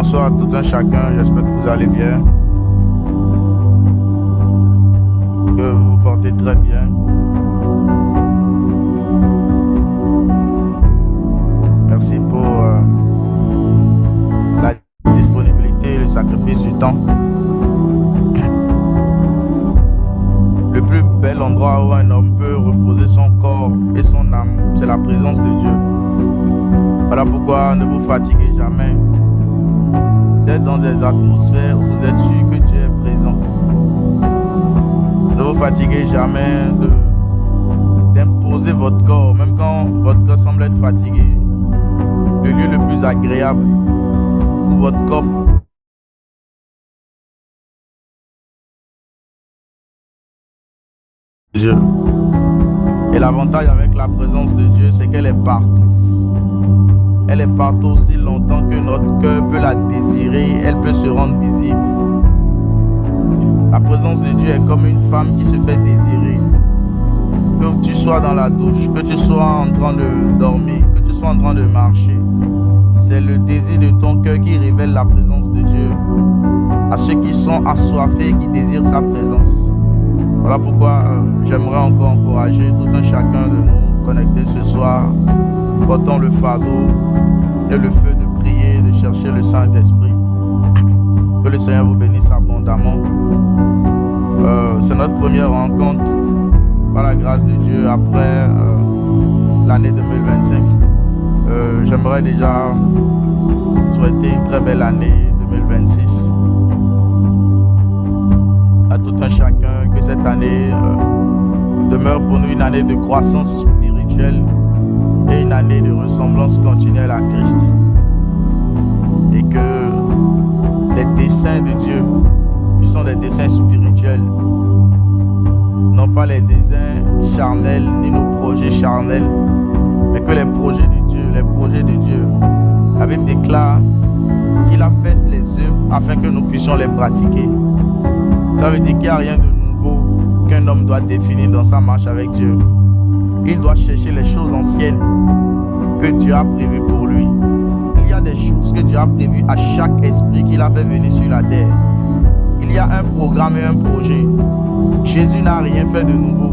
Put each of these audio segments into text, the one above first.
Bonsoir à tout un chacun, j'espère que vous allez bien, que vous vous portez très bien. Merci pour la disponibilité et le sacrifice du temps. Le plus bel endroit où un homme peut reposer son corps et son âme, c'est la présence de Dieu. Voilà pourquoi ne vous fatiguez jamais d'être dans des atmosphères où vous êtes sûr que Dieu est présent. Ne vous fatiguez jamais d'imposer votre corps, même quand votre corps semble être fatigué. Le lieu le plus agréable où votre corps Dieu. Et l'avantage avec la présence de Dieu, c'est qu'elle est partout. Elle est partout aussi longtemps que notre cœur peut la désirer, elle peut se rendre visible. La présence de Dieu est comme une femme qui se fait désirer. Que tu sois dans la douche, que tu sois en train de dormir, que tu sois en train de marcher. C'est le désir de ton cœur qui révèle la présence de Dieu à ceux qui sont assoiffés et qui désirent sa présence. Voilà pourquoi j'aimerais encore encourager tout un chacun de nous connecter ce soir. Portons le fardeau et le feu de prier, de chercher le Saint-Esprit. Que le Seigneur vous bénisse abondamment. C'est notre première rencontre par la grâce de Dieu après l'année 2025. J'aimerais déjà souhaiter une très belle année 2026 à tout un chacun, que cette année demeure pour nous une année de croissance spirituelle et une année de ressemblance continuelle à Christ, et que les desseins de Dieu, qui sont des desseins spirituels, non pas les desseins charnels ni nos projets charnels, mais que les projets de Dieu, la Bible déclare qu'il affaisse les œuvres afin que nous puissions les pratiquer. Ça veut dire qu'il n'y a rien de nouveau qu'un homme doit définir dans sa marche avec Dieu. Il doit chercher les choses anciennes que Dieu a prévues pour lui. Il y a des choses que Dieu a prévues à chaque esprit qu'il a fait venir sur la terre. Il y a un programme et un projet. Jésus n'a rien fait de nouveau.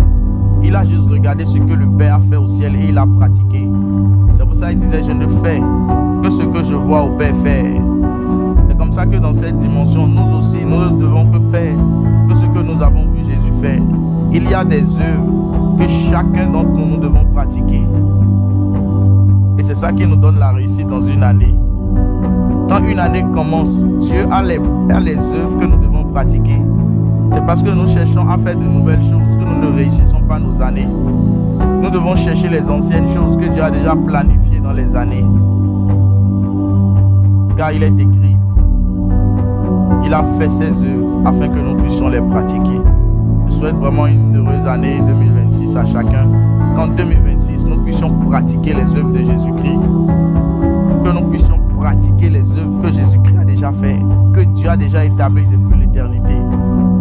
Il a juste regardé ce que le Père a fait au ciel et il a pratiqué. C'est pour ça qu'il disait: je ne fais que ce que je vois au Père faire. C'est comme ça que dans cette dimension, nous aussi, nous ne devons que faire que ce que nous avons vu Jésus faire. Il y a des œuvres que chacun d'entre nous devons pratiquer. Et c'est ça qui nous donne la réussite dans une année. Quand une année commence, Dieu a les œuvres que nous devons pratiquer. C'est parce que nous cherchons à faire de nouvelles choses que nous ne réussissons pas nos années. Nous devons chercher les anciennes choses que Dieu a déjà planifiées dans les années. Car il est écrit, il a fait ses œuvres afin que nous puissions les pratiquer. Je souhaite vraiment une heureuse année 2026 à chacun. Qu'en 2026, nous puissions pratiquer les œuvres de Jésus-Christ. Que nous puissions pratiquer les œuvres que Jésus-Christ a déjà fait, que Dieu a déjà établi depuis l'éternité.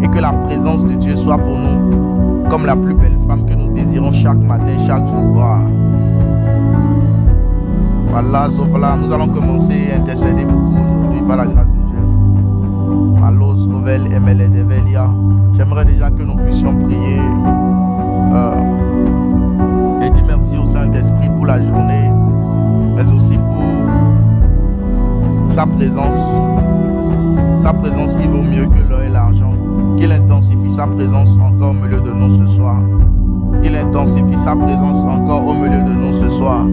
Et que la présence de Dieu soit pour nous comme la plus belle femme que nous désirons chaque matin, chaque jour voir. Voilà, nous allons commencer à intercéder beaucoup aujourd'hui par la grâce de Dieu. Malos, nouvelle, ML Develia. J'aimerais déjà que nous puissions prier et dire merci au Saint-Esprit pour la journée, mais aussi pour sa présence qui vaut mieux que l'or et l'argent. Qu'il intensifie sa présence encore au milieu de nous ce soir. Qu'il intensifie sa présence encore au milieu de nous ce soir.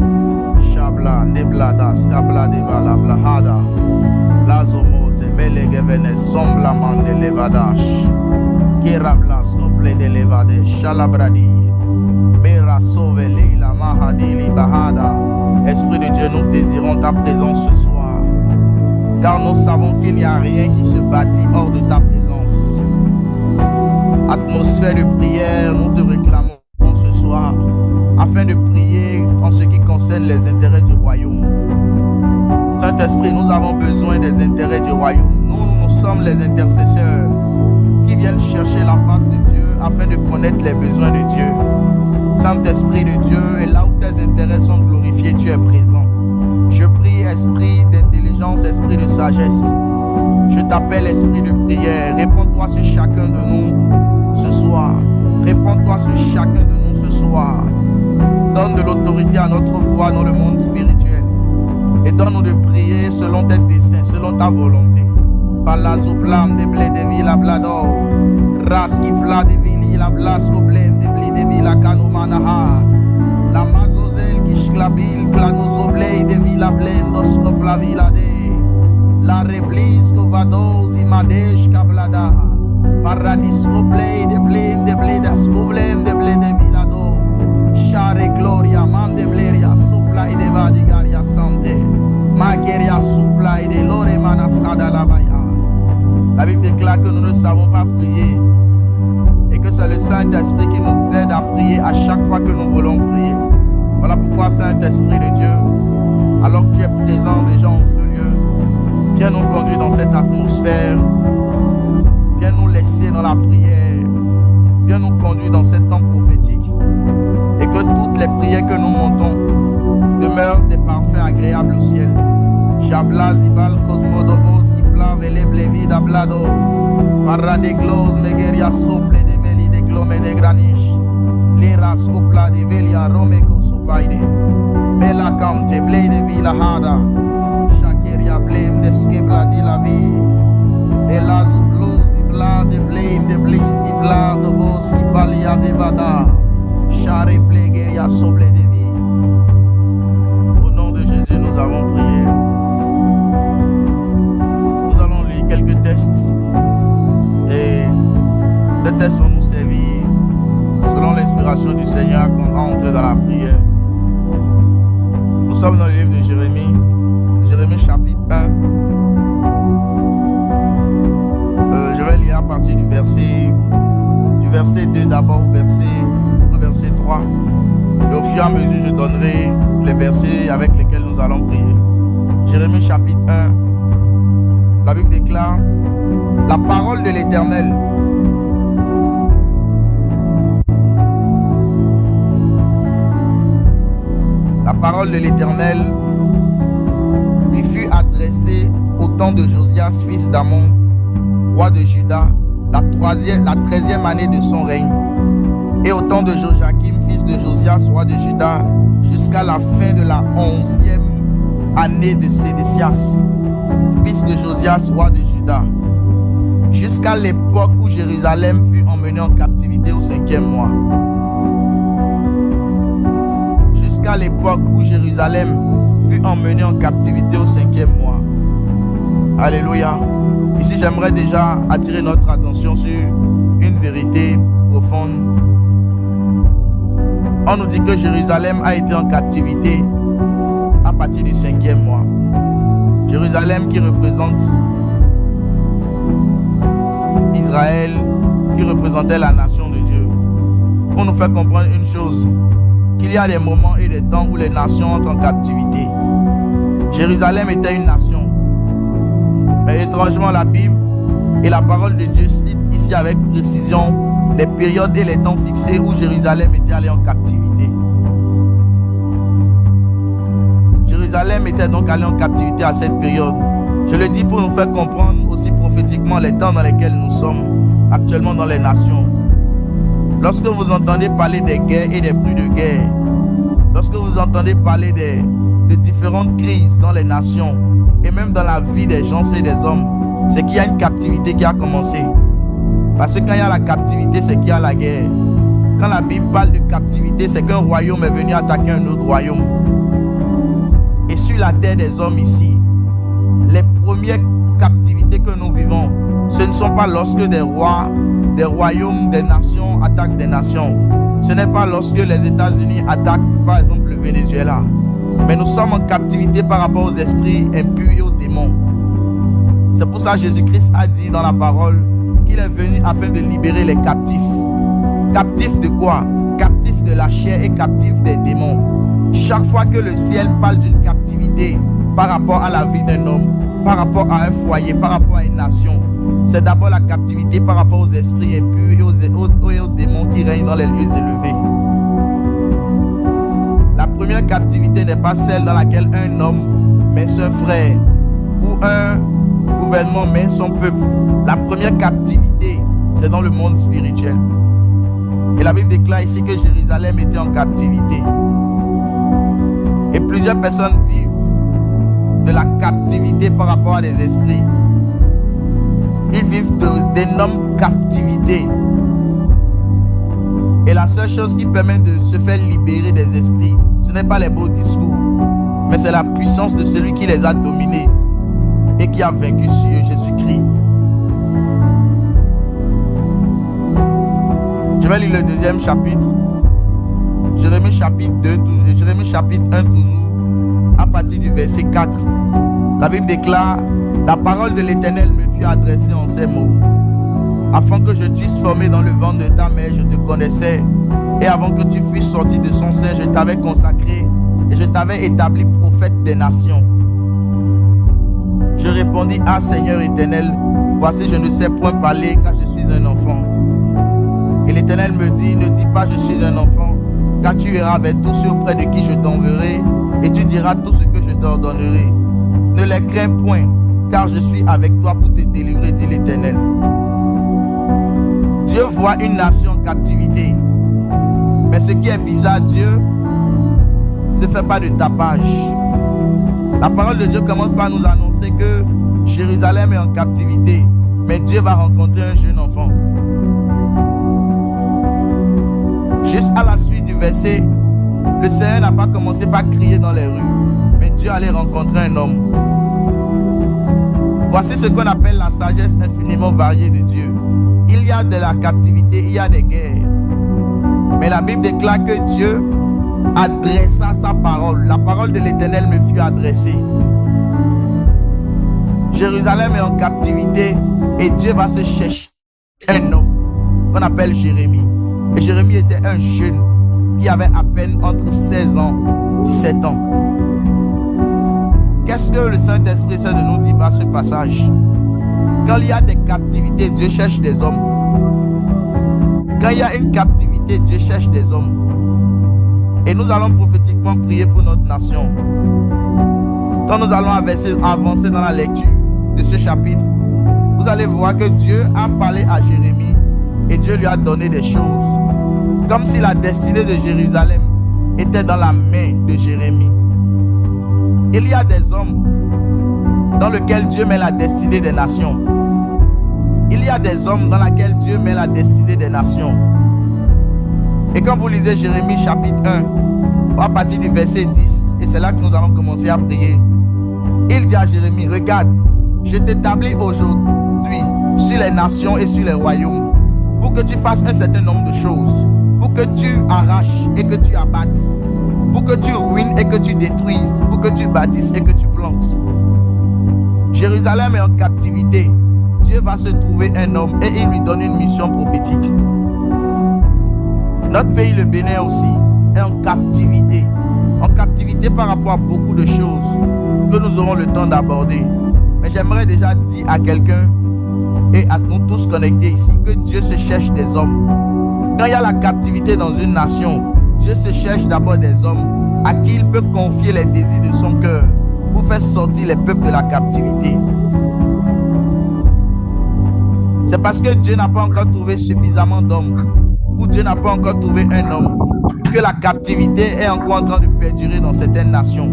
Shabla, Neblada, Skabla, Devala, Blahada, Lazomote, Melegevene, Sombla, Mande, Levadash, Kerabla, Sople de Levade, Shalabradi, Mera, Sove, Leila, Mahadili, Bahada. Esprit de Dieu, nous désirons ta présence ce soir, car nous savons qu'il n'y a rien qui se bâtit hors de ta présence. Atmosphère de prière, nous te réclamons ce soir, afin de prier en ce qui concerne les intérêts du royaume. Saint-Esprit, nous avons besoin des intérêts du royaume. Nous sommes les intercesseurs qui viennent chercher la face de Dieu afin de connaître les besoins de Dieu. Saint-Esprit de Dieu, et là où tes intérêts sont glorifiés, tu es présent. Je prie, esprit d'intelligence d'intelligence, esprit de sagesse. Je t'appelle esprit de prière. Répands-toi sur chacun de nous ce soir. Répands-toi sur chacun de nous ce soir. Donne de l'autorité à notre voix dans le monde spirituel. Et donne-nous de prier selon tes desseins, selon ta volonté. Palazoplam de blé de villa blador. Raski pla de vili la blasco blem de blé de villa canomanaha. La mazozel qui schlabil clanozoblei de villa blendos copla villa de. La reblis covados imadesh cablada. Paradisco blei de blé d'asco blem de blé de villa do. Share gloria mande bleria supla e de vadigaria sante. Maqueria supla et de l'ore manasada la baya. La Bible déclare que nous ne savons pas prier et que c'est le Saint-Esprit qui nous aide à prier à chaque fois que nous voulons prier. Voilà pourquoi, Saint-Esprit de Dieu, alors que tu es présent déjà en ce lieu, viens nous conduire dans cette atmosphère, viens nous laisser dans la prière, viens nous conduire dans cet temps prophétique et que toutes les prières que nous montons demeurent des parfums agréables au ciel. Chabla zibal cosmodovos qui plave les blévides à blado. Parra de glos megeria sople de veli de clome de graniche. Lira scopla de velia romeco sopaide. Mela cante ble de vila hada. Chakeria blame de skebla de la vie. Et la zublo zibla de blame de blis ibla de vos qui balia de vada. Chare plegeria sople de vie. Au nom de Jésus, nous avons prié. Quelques tests et ces tests vont nous servir selon l'inspiration du Seigneur quand on va entrer dans la prière. Nous sommes dans le livre de Jérémie chapitre 1. Je vais lire à partir du verset 2 d'abord au verset 3. Et au fur et à mesure, je donnerai les versets avec lesquels nous allons prier. Jérémie chapitre 1. La Bible déclare la parole de l'Éternel. La parole de l'Éternel lui fut adressée au temps de Josias, fils d'Amon, roi de Juda, la 13e année de son règne, et au temps de Joachim, fils de Josias, roi de Juda, jusqu'à la fin de la 11e année de Sédécias, fils de Josias, roi de Juda, jusqu'à l'époque où Jérusalem fut emmenée en captivité au 5e mois. Jusqu'à l'époque où Jérusalem fut emmenée en captivité au 5e mois. Alléluia. Ici, j'aimerais déjà attirer notre attention sur une vérité profonde. On nous dit que Jérusalem a été en captivité à partir du 5e mois. Jérusalem qui représente Israël, qui représentait la nation de Dieu. On nous fait comprendre une chose, qu'il y a des moments et des temps où les nations entrent en captivité. Jérusalem était une nation. Mais étrangement, la Bible et la parole de Dieu citent ici avec précision les périodes et les temps fixés où Jérusalem était allé en captivité. Jérusalem était donc allé en captivité à cette période. Je le dis pour nous faire comprendre aussi prophétiquement les temps dans lesquels nous sommes actuellement dans les nations. Lorsque vous entendez parler des guerres et des bruits de guerre, lorsque vous entendez parler de différentes crises dans les nations et même dans la vie des gens et des hommes, c'est qu'il y a une captivité qui a commencé. Parce que quand il y a la captivité, c'est qu'il y a la guerre. Quand la Bible parle de captivité, c'est qu'un royaume est venu attaquer un autre royaume. Et sur la terre des hommes ici, les premières captivités que nous vivons, ce ne sont pas lorsque des rois, des royaumes, des nations attaquent des nations. Ce n'est pas lorsque les États-Unis attaquent, par exemple, le Venezuela. Mais nous sommes en captivité par rapport aux esprits impurs et aux démons. C'est pour ça que Jésus-Christ a dit dans la parole qu'il est venu afin de libérer les captifs. Captifs de quoi? Captifs de la chair et captifs des démons. Chaque fois que le ciel parle d'une captivité par rapport à la vie d'un homme, par rapport à un foyer, par rapport à une nation, c'est d'abord la captivité par rapport aux esprits impurs et aux démons qui règnent dans les lieux élevés. La première captivité n'est pas celle dans laquelle un homme, mais un frère, ou un gouvernement met son peuple. La première captivité, c'est dans le monde spirituel. Et la Bible déclare ici que Jérusalem était en captivité. Et plusieurs personnes vivent de la captivité par rapport à des esprits. Ils vivent d'énormes captivités. Et la seule chose qui permet de se faire libérer des esprits, ce n'est pas les beaux discours, mais c'est la puissance de celui qui les a dominés et qui a vaincu sur eux, Jésus-Christ. Je vais lire le deuxième chapitre, Jérémie chapitre 2, Jérémie chapitre 1 toujours, à partir du verset 4. La Bible déclare: la parole de l'Éternel me fut adressée en ces mots. Afin que je t'eusse formé dans le ventre de ta mère, je te connaissais. Et avant que tu fusses sorti de son sein, je t'avais consacré et je t'avais établi prophète des nations. Je répondis: ah Seigneur éternel, voici je ne sais point parler car je suis un enfant. Et l'Éternel me dit: ne dis pas je suis un enfant, car tu iras vers tous ceux auprès de qui je t'enverrai et tu diras tout ce que je t'ordonnerai. Ne les crains point, car je suis avec toi pour te délivrer, dit l'Éternel. Dieu voit une nation en captivité. Mais ce qui est bizarre, Dieu ne fait pas de tapage. La parole de Dieu commence par nous annoncer que Jérusalem est en captivité. Mais Dieu va rencontrer un jeune enfant. Juste à la suite du verset, le Seigneur n'a pas commencé par crier dans les rues. Mais Dieu allait rencontrer un homme. Voici ce qu'on appelle la sagesse infiniment variée de Dieu. Il y a de la captivité, il y a des guerres. Mais la Bible déclare que Dieu adressa sa parole. La parole de l'Éternel me fut adressée. Jérusalem est en captivité et Dieu va se chercher un homme qu'on appelle Jérémie. Et Jérémie était un jeune qui avait à peine entre 16 ans, 17 ans. Qu'est-ce que le Saint-Esprit essaie de nous dire par ce passage? Quand il y a des captivités, Dieu cherche des hommes. Quand il y a une captivité, Dieu cherche des hommes. Et nous allons prophétiquement prier pour notre nation. Quand nous allons avancer dans la lecture de ce chapitre, vous allez voir que Dieu a parlé à Jérémie et Dieu lui a donné des choses. Comme si la destinée de Jérusalem était dans la main de Jérémie. Il y a des hommes dans lesquels Dieu met la destinée des nations. Il y a des hommes dans lesquels Dieu met la destinée des nations. Et quand vous lisez Jérémie chapitre 1, à partir du verset 10, et c'est là que nous allons commencer à prier, il dit à Jérémie: regarde, je t'établis aujourd'hui sur les nations et sur les royaumes, pour que tu fasses un certain nombre de choses, pour que tu arraches et que tu abattes, pour que tu ruines et que tu détruises, pour que tu bâtisses et que tu plantes. Jérusalem est en captivité. Dieu va se trouver un homme et il lui donne une mission prophétique. Notre pays, le Bénin aussi, est en captivité. En captivité par rapport à beaucoup de choses que nous aurons le temps d'aborder. Mais j'aimerais déjà dire à quelqu'un et à nous tous connectés ici que Dieu se cherche des hommes. Quand il y a la captivité dans une nation, Dieu se cherche d'abord des hommes à qui il peut confier les désirs de son cœur pour faire sortir les peuples de la captivité. C'est parce que Dieu n'a pas encore trouvé suffisamment d'hommes, ou Dieu n'a pas encore trouvé un homme, que la captivité est encore en train de perdurer dans certaines nations.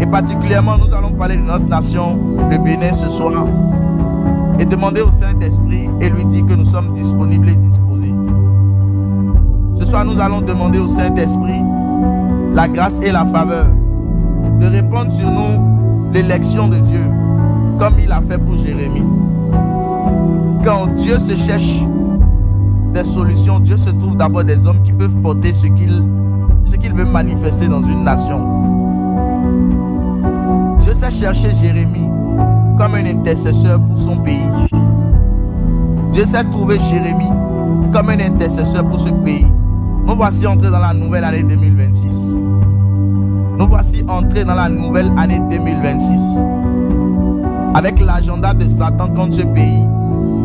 Et particulièrement, nous allons parler de notre nation, le Bénin, ce soir, et demander au Saint-Esprit et lui dire que nous sommes disponibles et disposés. Ce soir, nous allons demander au Saint-Esprit la grâce et la faveur de répandre sur nous l'élection de Dieu, comme il a fait pour Jérémie. Quand Dieu se cherche des solutions, Dieu se trouve d'abord des hommes qui peuvent porter ce qu'il veut manifester dans une nation. Dieu s'est cherché Jérémie comme un intercesseur pour son pays. Dieu s'est trouvé Jérémie comme un intercesseur pour ce pays. Nous voici entrés dans la nouvelle année 2026. Nous voici entrés dans la nouvelle année 2026 avec l'agenda de Satan contre ce pays,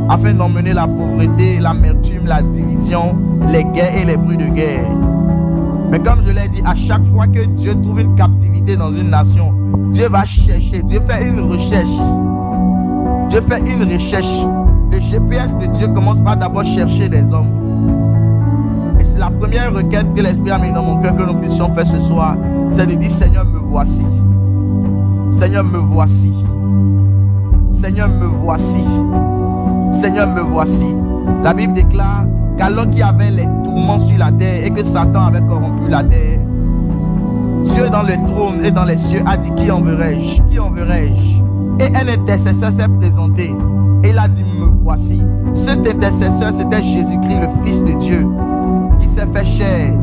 afin d'emmener la pauvreté, l'amertume, la division, les guerres et les bruits de guerre. Mais comme je l'ai dit, à chaque fois que Dieu trouve une captivité dans une nation, Dieu va chercher, Dieu fait une recherche. Dieu fait une recherche. Le GPS de Dieu commence par d'abord chercher des hommes. Et c'est la première requête que l'Esprit a mis dans mon cœur que nous puissions faire ce soir. C'est de dire, Seigneur, me voici. Seigneur, me voici. Seigneur, me voici. Seigneur, me voici. La Bible déclare qu'alors qu'il y avait les tourments sur la terre et que Satan avait corrompu la terre, Dieu dans le trône et dans les cieux a dit, qui enverrai-je? Qui enverrai-je? Et un intercesseur s'est présenté. Et il a dit, me voici. Cet intercesseur, c'était Jésus-Christ, le Fils de Dieu, qui s'est fait chair.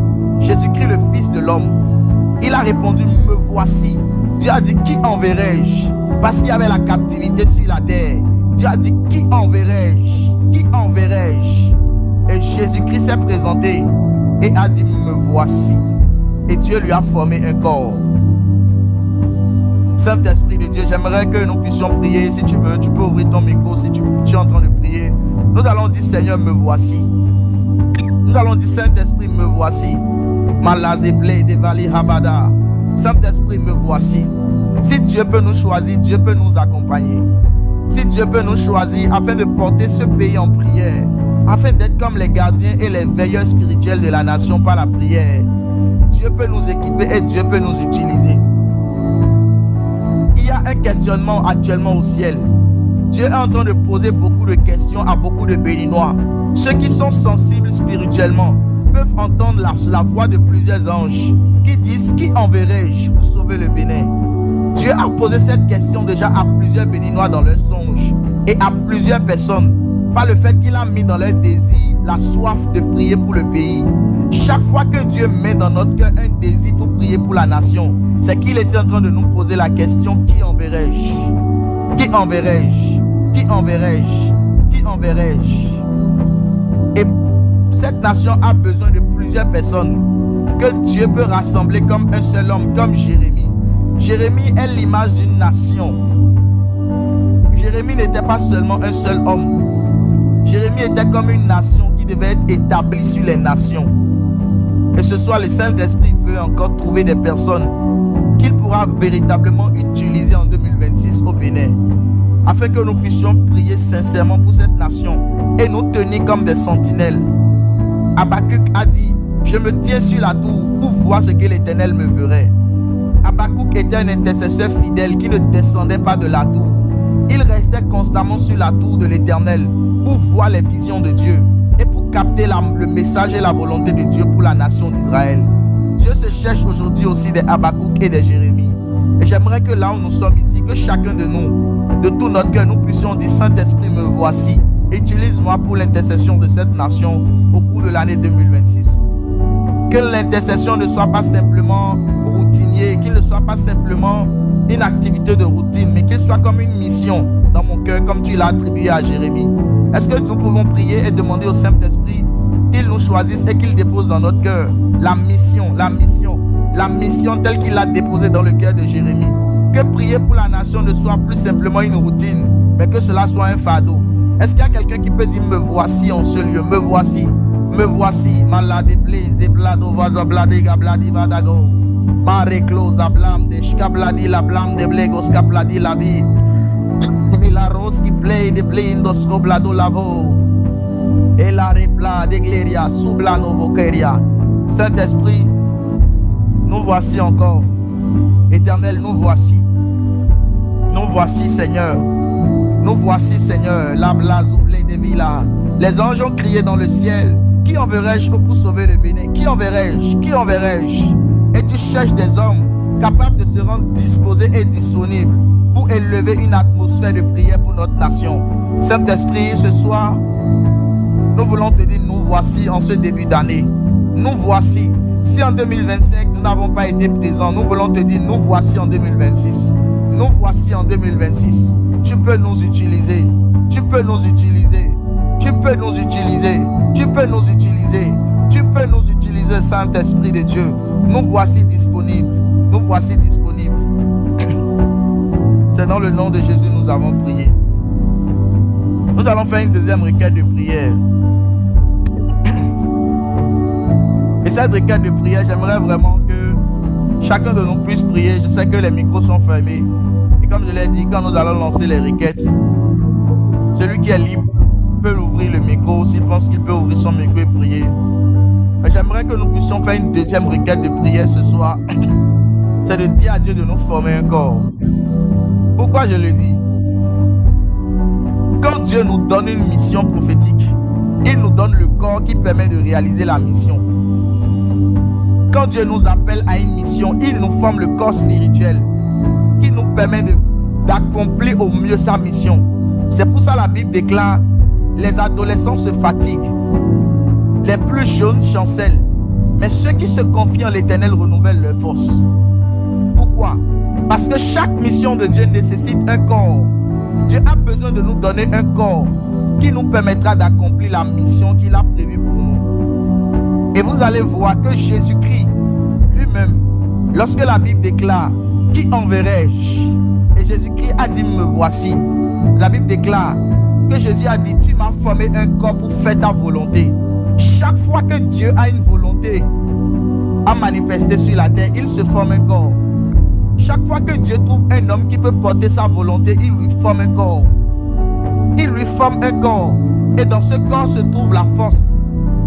Jésus-Christ, le Fils de l'homme. Il a répondu, me voici. Dieu a dit, qui enverrai-je? Parce qu'il y avait la captivité sur la terre. Dieu a dit, qui enverrai-je? Qui enverrai-je? Et Jésus-Christ s'est présenté et a dit, me voici. Et Dieu lui a formé un corps. Saint-Esprit de Dieu, j'aimerais que nous puissions prier. Si tu veux, tu peux ouvrir ton micro si tu es en train de prier. Nous allons dire, Seigneur, me voici. Nous allons dire, Saint-Esprit, me voici. Malazeble de Vali Habada. Saint-Esprit, me voici. Si Dieu peut nous choisir, Dieu peut nous accompagner. Si Dieu peut nous choisir afin de porter ce pays en prière, afin d'être comme les gardiens et les veilleurs spirituels de la nation par la prière, Dieu peut nous équiper et Dieu peut nous utiliser. Il y a un questionnement actuellement au ciel. Dieu est en train de poser beaucoup de questions à beaucoup de Béninois. Ceux qui sont sensibles spirituellement peuvent entendre la voix de plusieurs anges qui disent, qui enverrai-je pour sauver le Bénin? Dieu a posé cette question déjà à plusieurs Béninois dans leurs songes et à plusieurs personnes par le fait qu'il a mis dans leur désir la soif de prier pour le pays. Chaque fois que Dieu met dans notre cœur un désir pour prier pour la nation, c'est qu'il était en train de nous poser la question, qui enverrai-je? Qui enverrai-je? Qui enverrai-je? Qui enverrai-je? Et cette nation a besoin de plusieurs personnes que Dieu peut rassembler comme un seul homme, comme Jérémie. Jérémie est l'image d'une nation. Jérémie n'était pas seulement un seul homme. Jérémie était comme une nation qui devait être établie sur les nations. Et ce soir, le Saint-Esprit veut encore trouver des personnes qu'il pourra véritablement utiliser en 2026 au Bénin, afin que nous puissions prier sincèrement pour cette nation et nous tenir comme des sentinelles. Habakkuk a dit, je me tiens sur la tour pour voir ce que l'Éternel me verrait. Habakkuk était un intercesseur fidèle qui ne descendait pas de la tour. Il restait constamment sur la tour de l'Éternel pour voir les visions de Dieu et pour capter le message et la volonté de Dieu pour la nation d'Israël. Dieu se cherche aujourd'hui aussi des Habakkuk et des Jérémie. Et j'aimerais que là où nous sommes ici, que chacun de nous, de tout notre cœur, nous puissions dire, Saint-Esprit, me voici. Utilise-moi pour l'intercession de cette nation au cours de l'année 2026. Que l'intercession ne soit pas simplement routinier, qu'il ne soit pas simplement une activité de routine, mais qu'il soit comme une mission dans mon cœur, comme tu l'as attribué à Jérémie. Est-ce que nous pouvons prier et demander au Saint-Esprit qu'il nous choisisse et qu'il dépose dans notre cœur la mission telle qu'il l'a déposée dans le cœur de Jérémie? Que prier pour la nation ne soit plus simplement une routine, mais que cela soit un fardeau. Est-ce qu'il y a quelqu'un qui peut dire, me voici en ce lieu, me voici, me voici, malade blaze, blado, vaza, blade, gabladi, vadago, mare close, ablam, de shkabladi, la blam, de blegos, kabladi, la vie, la rose qui play, de blindos, coblado, lavo, et la repla, de gleria, sublano, voqueria. Saint-Esprit, nous voici encore. Éternel, nous voici. Nous voici, Seigneur. Nous voici, Seigneur. La blase oublée des villas. Les anges ont crié dans le ciel. Qui enverrai-je pour sauver le Bénin? Qui enverrai-je? Qui enverrai-je? Et tu cherches des hommes capables de se rendre disposés et disponibles pour élever une atmosphère de prière pour notre nation. Saint-Esprit, ce soir, nous voulons te dire, nous voici en ce début d'année. Nous voici. Si en 2025, nous n'avons pas été présents, nous voulons te dire, nous voici en 2026. Nous voici en 2026. Tu peux nous utiliser. Tu peux nous utiliser. Tu peux nous utiliser. Tu peux nous utiliser. Tu peux nous utiliser, Saint-Esprit de Dieu. Nous voici disponibles. Nous voici disponibles. C'est dans le nom de Jésus nous avons prié. Nous allons faire une deuxième requête de prière. Et cette requête de prière, j'aimerais vraiment que chacun de nous puisse prier. Je sais que les micros sont fermés. Et comme je l'ai dit, quand nous allons lancer les requêtes, celui qui est libre peut ouvrir le micro s'il pense qu'il peut ouvrir son micro et prier. Mais j'aimerais que nous puissions faire une deuxième requête de prière ce soir. C'est de dire à Dieu de nous former un corps. Pourquoi je le dis? Quand Dieu nous donne une mission prophétique, il nous donne le corps qui permet de réaliser la mission. Quand Dieu nous appelle à une mission, il nous forme le corps spirituel qui nous permet d'accomplir au mieux sa mission. C'est pour ça la Bible déclare: les adolescents se fatiguent, les plus jeunes chancellent, mais ceux qui se confient en l'Éternel renouvellent leurs forces. Pourquoi? Parce que chaque mission de Dieu nécessite un corps. Dieu a besoin de nous donner un corps qui nous permettra d'accomplir la mission qu'il a prévue pour nous. Et vous allez voir que Jésus-Christ lui-même, lorsque la Bible déclare: qui enverrai-je? Et Jésus-Christ a dit: me voici. La Bible déclare que Jésus a dit: tu m'as formé un corps pour faire ta volonté. Chaque fois que Dieu a une volonté à manifester sur la terre, il se forme un corps. Chaque fois que Dieu trouve un homme qui peut porter sa volonté, il lui forme un corps. Il lui forme un corps. Et dans ce corps se trouve la force,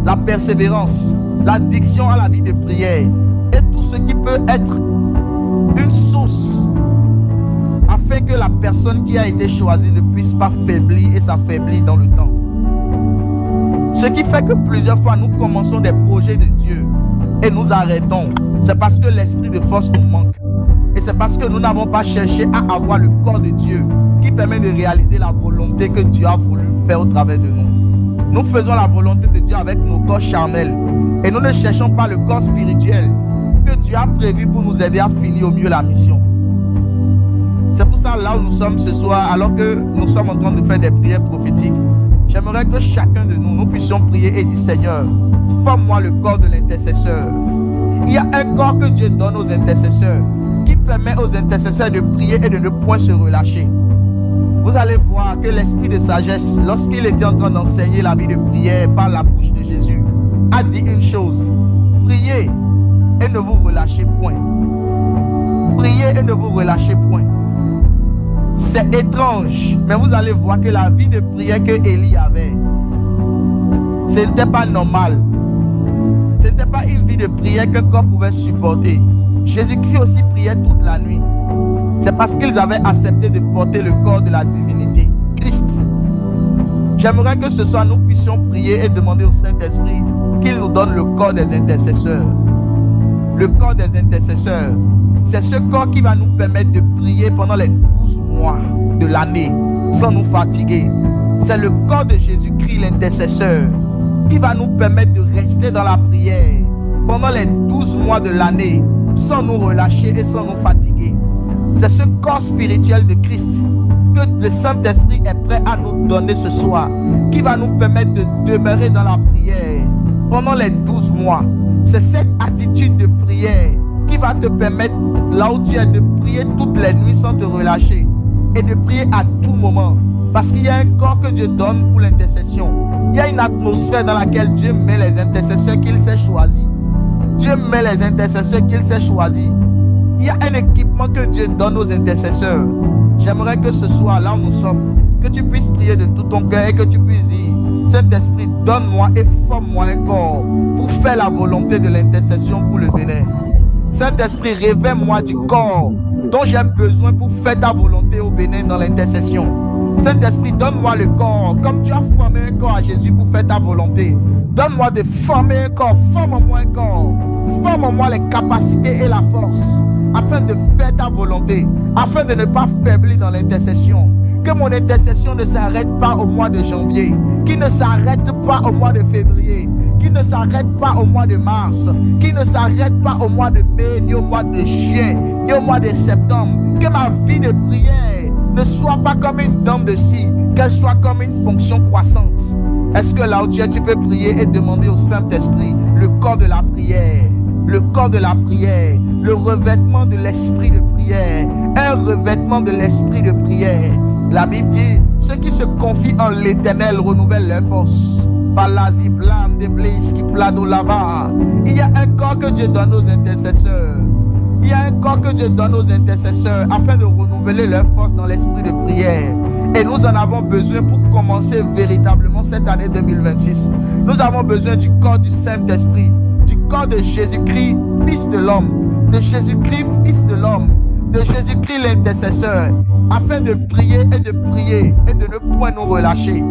la persévérance, l'addiction à la vie de prière et tout ce qui peut être une source afin que la personne qui a été choisie ne puisse pas faiblir et s'affaiblir dans le temps. Ce qui fait que plusieurs fois nous commençons des projets de Dieu et nous arrêtons, c'est parce que l'esprit de force nous manque. Et c'est parce que nous n'avons pas cherché à avoir le corps de Dieu qui permet de réaliser la volonté que Dieu a voulu faire au travers de nous. Nous faisons la volonté de Dieu avec nos corps charnels et nous ne cherchons pas le corps spirituel que Dieu a prévu pour nous aider à finir au mieux la mission. C'est pour ça, là où nous sommes ce soir, alors que nous sommes en train de faire des prières prophétiques, j'aimerais que chacun de nous, nous puissions prier et dire: Seigneur, forme-moi le corps de l'intercesseur. Il y a un corps que Dieu donne aux intercesseurs qui permet aux intercesseurs de prier et de ne point se relâcher. Vous allez voir que l'esprit de sagesse, lorsqu'il était en train d'enseigner la vie de prière par la bouche de Jésus, a dit une chose: priez et ne vous relâchez point. Priez et ne vous relâchez point. C'est étrange, mais vous allez voir que la vie de prière que Élie avait, ce n'était pas normal. Ce n'était pas une vie de prière qu'un corps pouvait supporter. Jésus-Christ aussi priait toute la nuit. C'est parce qu'ils avaient accepté de porter le corps de la divinité, Christ. J'aimerais que ce soir nous puissions prier et demander au Saint-Esprit qu'il nous donne le corps des intercesseurs. Le corps des intercesseurs, c'est ce corps qui va nous permettre de prier pendant les 12 mois de l'année sans nous fatiguer. C'est le corps de Jésus-Christ, l'intercesseur, qui va nous permettre de rester dans la prière pendant les 12 mois de l'année sans nous relâcher et sans nous fatiguer. C'est ce corps spirituel de Christ que le Saint-Esprit est prêt à nous donner ce soir, qui va nous permettre de demeurer dans la prière pendant les 12 mois. C'est cette attitude de prière qui va te permettre, là où tu es, de prier toutes les nuits sans te relâcher et de prier à tout moment. Parce qu'il y a un corps que Dieu donne pour l'intercession. Il y a une atmosphère dans laquelle Dieu met les intercesseurs qu'il s'est choisis. Dieu met les intercesseurs qu'il s'est choisis. Il y a un équipement que Dieu donne aux intercesseurs. J'aimerais que ce soir, là où nous sommes, que tu puisses prier de tout ton cœur et que tu puisses dire: Saint-Esprit, donne-moi et forme-moi un corps pour faire la volonté de l'intercession pour le Bénin. Saint-Esprit, révèle-moi du corps dont j'ai besoin pour faire ta volonté au Bénin dans l'intercession. Saint-Esprit, donne-moi le corps, comme tu as formé un corps à Jésus pour faire ta volonté. Donne-moi de former un corps, forme-moi un corps, forme-moi les capacités et la force, afin de faire ta volonté, afin de ne pas faiblir dans l'intercession. Que mon intercession ne s'arrête pas au mois de janvier, qu'il ne s'arrête pas au mois de février, qu'il ne s'arrête pas au mois de mars, qu'il ne s'arrête pas au mois de mai, ni au mois de juin, ni au mois de septembre. Que ma vie de prière ne soit pas comme une dent de scie, qu'elle soit comme une fonction croissante. Est-ce que là où tu es, tu peux prier et demander au Saint-Esprit le corps de la prière, le corps de la prière, le revêtement de l'esprit de prière, un revêtement de l'esprit de prière. La Bible dit: ceux qui se confient en l'Éternel renouvellent leurs forces. Palaziblam de Blaise qui blado lava. Il y a un corps que Dieu donne aux intercesseurs. Il y a un corps que Dieu donne aux intercesseurs afin de renouveler leur force dans l'esprit de prière. Et nous en avons besoin pour commencer véritablement cette année 2026. Nous avons besoin du corps du Saint-Esprit, du corps de Jésus-Christ, Fils de l'homme, de Jésus-Christ, Fils de l'homme, de Jésus-Christ l'intercesseur, afin de prier et de ne point nous relâcher.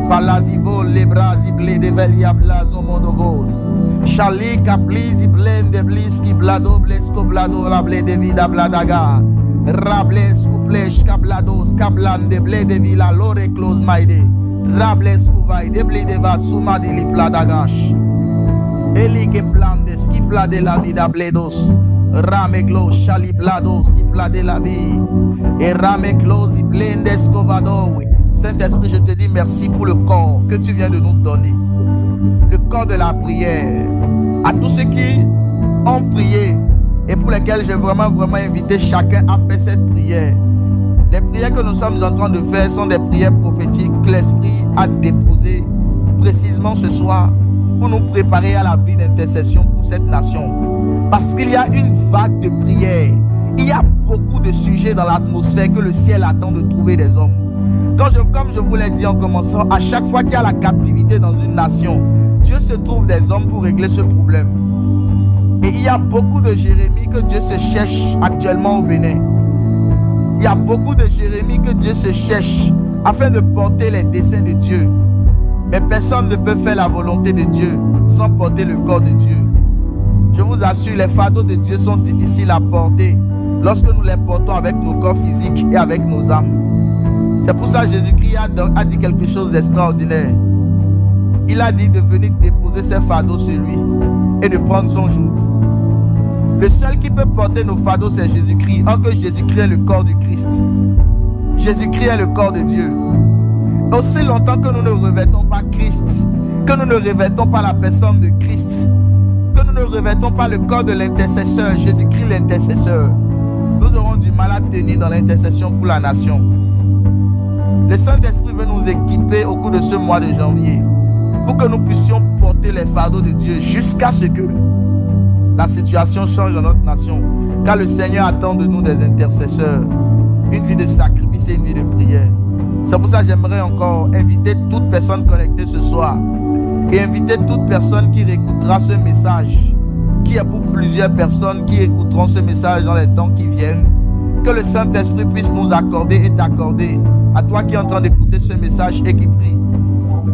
Palazivo, lebra, zible, develia, blazo, mondovo. Chali, kapli, ziblen, de bliski, blado, blesko, blado, rable, de vida, bladaga. Rable, skuple, shkablado, skablan, de ble, de vila, lore, close, maide. Rable, skuvai, de ble, de va, suma, de li, pladagash. Eli, ke plan, de skipla, de la vida, bledos. Rameglo, chali, blado, sipla, de la vie. Et rameglo, ziblen, de scovado, oui. Saint-Esprit, je te dis merci pour le corps que tu viens de nous donner. Le corps de la prière. À tous ceux qui ont prié et pour lesquels j'ai vraiment invité chacun à faire cette prière. Les prières que nous sommes en train de faire sont des prières prophétiques que l'Esprit a déposées précisément ce soir pour nous préparer à la vie d'intercession pour cette nation. Parce qu'il y a une vague de prières. Il y a beaucoup de sujets dans l'atmosphère que le ciel attend de trouver des hommes. Comme je vous l'ai dit en commençant, à chaque fois qu'il y a la captivité dans une nation, Dieu se trouve des hommes pour régler ce problème. Et il y a beaucoup de Jérémie que Dieu se cherche actuellement au Bénin. Il y a beaucoup de Jérémie que Dieu se cherche afin de porter les desseins de Dieu. Mais personne ne peut faire la volonté de Dieu sans porter le corps de Dieu. Je vous assure, les fardeaux de Dieu sont difficiles à porter lorsque nous les portons avec nos corps physiques et avec nos âmes. C'est pour ça que Jésus-Christ a dit quelque chose d'extraordinaire. Il a dit de venir déposer ses fardeaux sur lui et de prendre son joug. Le seul qui peut porter nos fardeaux, c'est Jésus-Christ. Or que Jésus-Christ est le corps du Christ. Jésus-Christ est le corps de Dieu. Aussi longtemps que nous ne revêtons pas Christ, que nous ne revêtons pas la personne de Christ, que nous ne revêtons pas le corps de l'intercesseur, Jésus-Christ l'intercesseur, nous aurons du mal à tenir dans l'intercession pour la nation. Le Saint-Esprit veut nous équiper au cours de ce mois de janvier pour que nous puissions porter les fardeaux de Dieu jusqu'à ce que la situation change dans notre nation. Car le Seigneur attend de nous des intercesseurs, une vie de sacrifice et une vie de prière. C'est pour ça que j'aimerais encore inviter toute personne connectée ce soir et inviter toute personne qui réécoutera ce message, qui est pour plusieurs personnes qui écouteront ce message dans les temps qui viennent. Que le Saint-Esprit puisse nous accorder et t'accorder, à toi qui es en train d'écouter ce message et qui prie,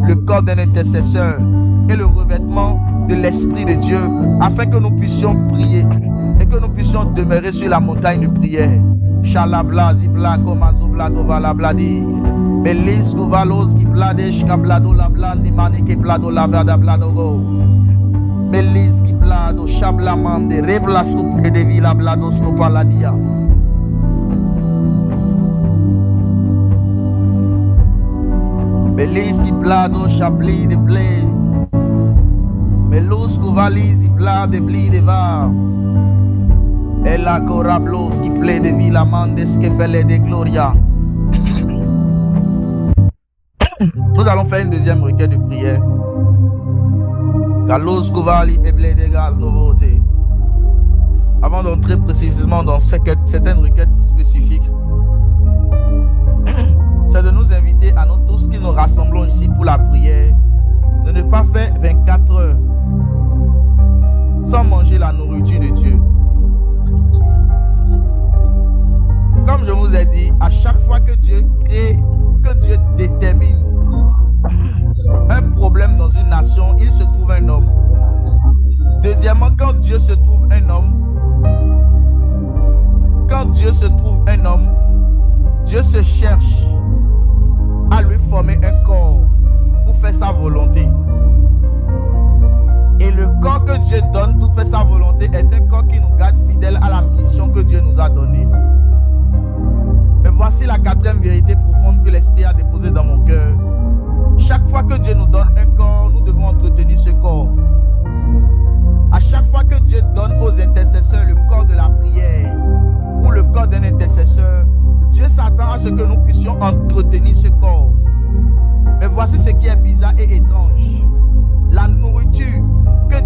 le corps d'un intercesseur et le revêtement de l'Esprit de Dieu, afin que nous puissions prier et que nous puissions demeurer sur la montagne de prière. Shalabla, zibla, komazubla, dovala, bladi. Melis, kovalos, ki bladesh, kablado, la blandi, manike, blado, la vada, bladogo. Melis, ki blado, shablamande, reblas, coupe de vila, blados, kopaladia. Melis, ki blado, chabli, de blé. Melos, kovalis, ki blado, de bli, de var. Et la corablos qui plaît de vie la mandes que fait de gloria. Nous allons faire une deuxième requête de prière. Carlos Kouvali et blé de gaz nouveauté. Avant d'entrer précisément dans certaines requêtes spécifiques, c'est de nous inviter à nous tous qui nous rassemblons ici pour la prière, de ne pas faire 24 heures sans manger la nourriture de Dieu. Comme je vous ai dit, à chaque fois que Dieu crée, que Dieu détermine un problème dans une nation, il se trouve un homme. Deuxièmement, quand Dieu se trouve un homme, Dieu se cherche à lui former un corps pour faire sa volonté. Et le corps que Dieu donne pour faire sa volonté est un corps qui nous garde fidèles à la mission que Dieu nous a donnée. Mais voici la quatrième vérité profonde que l'Esprit a déposée dans mon cœur. Chaque fois que Dieu nous donne un corps, nous devons entretenir ce corps. À chaque fois que Dieu donne aux intercesseurs le corps de la prière ou le corps d'un intercesseur, Dieu s'attend à ce que nous puissions entretenir ce corps. Mais voici ce qui est bizarre et étrange. La nourriture que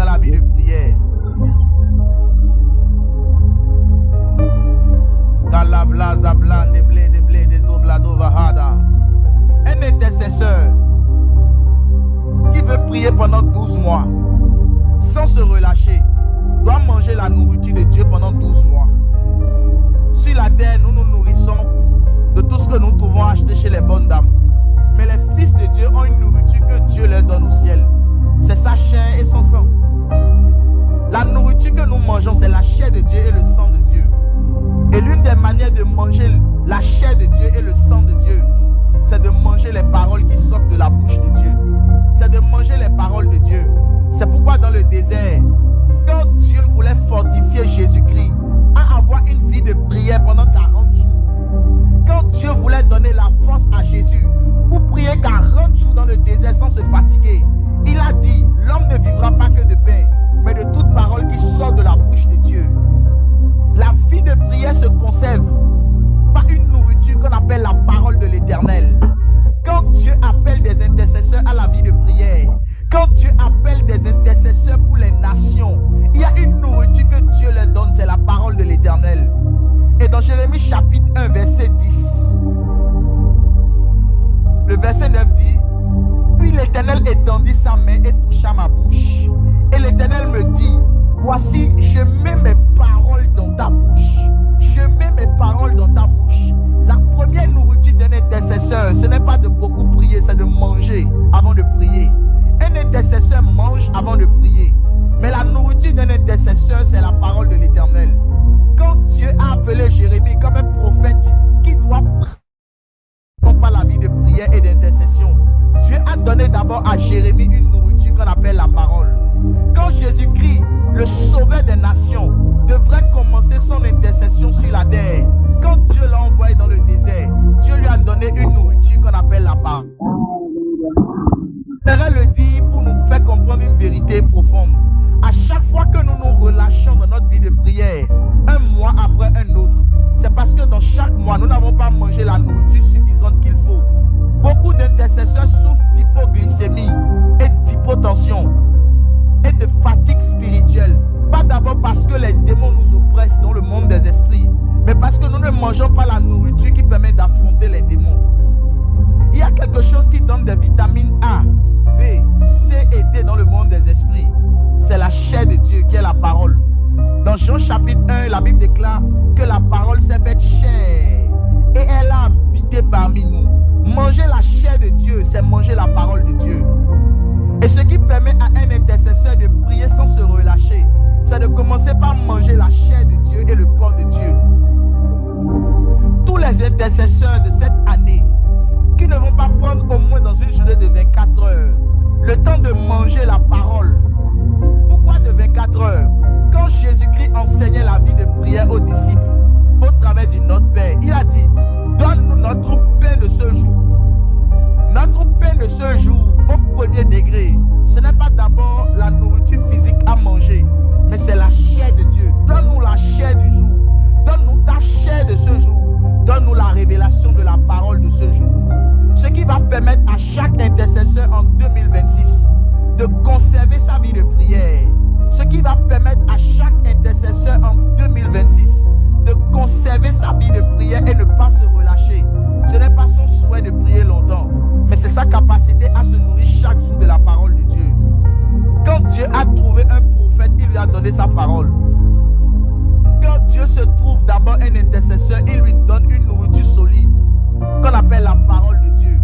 dans la vie de prière. Un intercesseur qui veut prier pendant 12 mois sans se relâcher doit manger la nourriture de Dieu pendant 12 mois. Sur la terre, nous nous nourrissons de tout ce que nous pouvons acheter chez les bonnes dames. Mais les fils de Dieu ont une nourriture que Dieu leur donne au ciel. C'est sa chair et son sang. La nourriture que nous mangeons, c'est la chair de Dieu et le sang de Dieu. Et l'une des manières de manger la chair de Dieu et le sang de Dieu, c'est de manger les paroles qui sortent de la bouche de Dieu. C'est de manger les paroles de Dieu. C'est pourquoi dans le désert, quand Dieu voulait fortifier Jésus-Christ à avoir une vie de prière pendant 40 jours, quand Dieu voulait donner la force à Jésus pour prier 40 jours dans le désert sans se fatiguer, il a dit, l'homme ne vivra pas que de pain, mais de toute parole qui sort de la bouche de Dieu. La vie de prière se conserve par une nourriture qu'on appelle la parole de l'Éternel. Quand Dieu appelle des intercesseurs à la vie de prière, quand Dieu appelle des intercesseurs pour les nations, il y a une nourriture que Dieu leur donne, c'est la parole de l'Éternel. Et dans Jérémie chapitre 1, verset 10, le verset 9 dit, puis l'Éternel étendit sa main et toucha ma bouche. Et l'Éternel me dit, voici, je mets mes paroles dans ta bouche. Je mets mes paroles dans ta bouche. La première nourriture d'un intercesseur, ce n'est pas de beaucoup prier, c'est de manger avant de prier. Un intercesseur mange avant de prier. Mais la nourriture d'un intercesseur, c'est la parole de l'Éternel. Quand Dieu a appelé Jérémie comme un prophète qui doit prier, pas la vie de prière et d'intercession, Dieu a donné d'abord à Jérémie une nourriture qu'on appelle la parole. Quand Jésus-Christ, le sauveur des nations, devrait commencer son intercession sur la terre, quand Dieu l'a envoyé dans le désert, Dieu lui a donné une nourriture qu'on appelle la parole. Je voudrais le dire pour nous faire comprendre une vérité profonde. À chaque fois que nous nous relâchons dans notre vie de prière, un mois après un autre, c'est parce que dans chaque mois, nous n'avons pas mangé la nourriture suffisante qu'il faut. Beaucoup d'intercesseurs souffrent d'hypoglycémie et d'hypotension et de fatigue spirituelle. Pas d'abord parce que les démons nous oppressent dans le monde des esprits, mais parce que nous ne mangeons pas la nourriture qui permet d'affronter les démons. Il y a quelque chose qui donne des vitamines A, B, C et D dans le monde des esprits. C'est la chair de Dieu qui est la parole. Dans Jean chapitre 1, la Bible déclare que la parole s'est faite chair et elle a habité parmi nous. Manger la chair de Dieu, c'est manger la parole de Dieu. Et ce qui permet à un intercesseur de prier sans se relâcher, c'est de commencer par manger la chair de Dieu et le corps de Dieu. Tous les intercesseurs de cette année qui ne vont pas prendre au moins dans une journée de 24 heures le temps de manger la parole. Pourquoi de 24 heures? Quand Jésus-Christ enseignait la vie de prière aux disciples au travers du Notre Père, il a dit, donne-nous notre pain de ce jour. Notre pain de ce jour, au premier degré, ce n'est pas d'abord la nourriture physique à manger, mais c'est la chair de Dieu. Donne-nous la chair du jour. Donne-nous ta chair de ce jour. Donne-nous la révélation de la parole de ce jour. Ce qui va permettre à chaque intercesseur en 2026 de conserver sa vie de prière. Ce qui va permettre à chaque intercesseur en 2026 de conserver sa vie de prière et ne pas se relâcher. Ce n'est pas son souhait de prier longtemps, mais c'est sa capacité à se nourrir chaque jour de la parole de Dieu. Quand Dieu a trouvé un prophète, il lui a donné sa parole. Quand Dieu se trouve d'abord un intercesseur, il lui donne une nourriture solide qu'on appelle la parole de Dieu.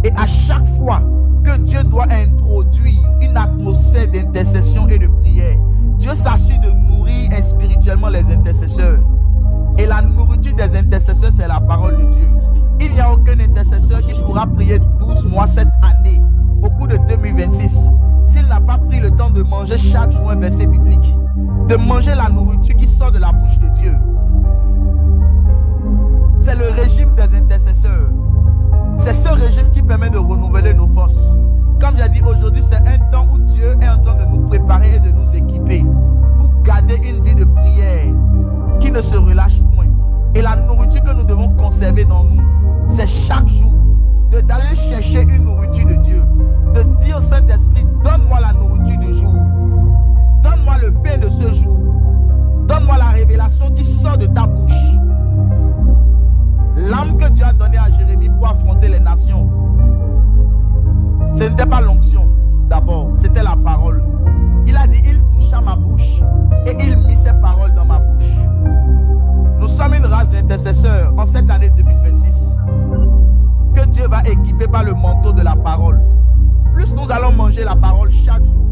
Et à chaque fois que Dieu doit introduire une atmosphère d'intercession et de prière, Dieu s'assure de nourrir spirituellement les intercesseurs. Et la nourriture des intercesseurs, c'est la parole de Dieu. Il n'y a aucun intercesseur qui pourra prier 12 mois cette année, au cours de 2026, s'il n'a pas pris le temps de manger chaque jour un verset biblique, de manger la nourriture qui sort de la bouche de Dieu. C'est le régime des intercesseurs. C'est ce régime qui permet de renouveler nos forces. Comme j'ai dit aujourd'hui, c'est un temps où Dieu est en train de nous préparer et de nous équiper pour garder une vie de prière qui ne se relâche point. Et la nourriture que nous devons conserver dans nous, c'est chaque jour d'aller chercher une nourriture de Dieu, de dire au Saint-Esprit, donne-moi la nourriture du jour. sort de ta bouche, l'âme que Dieu a donnée à Jérémie pour affronter les nations, ce n'était pas l'onction d'abord, c'était la parole. Il a dit, il toucha ma bouche et il mit ses paroles dans ma bouche. Nous sommes une race d'intercesseurs en cette année 2026 que Dieu va équiper par le manteau de la parole. Plus nous allons manger la parole chaque jour,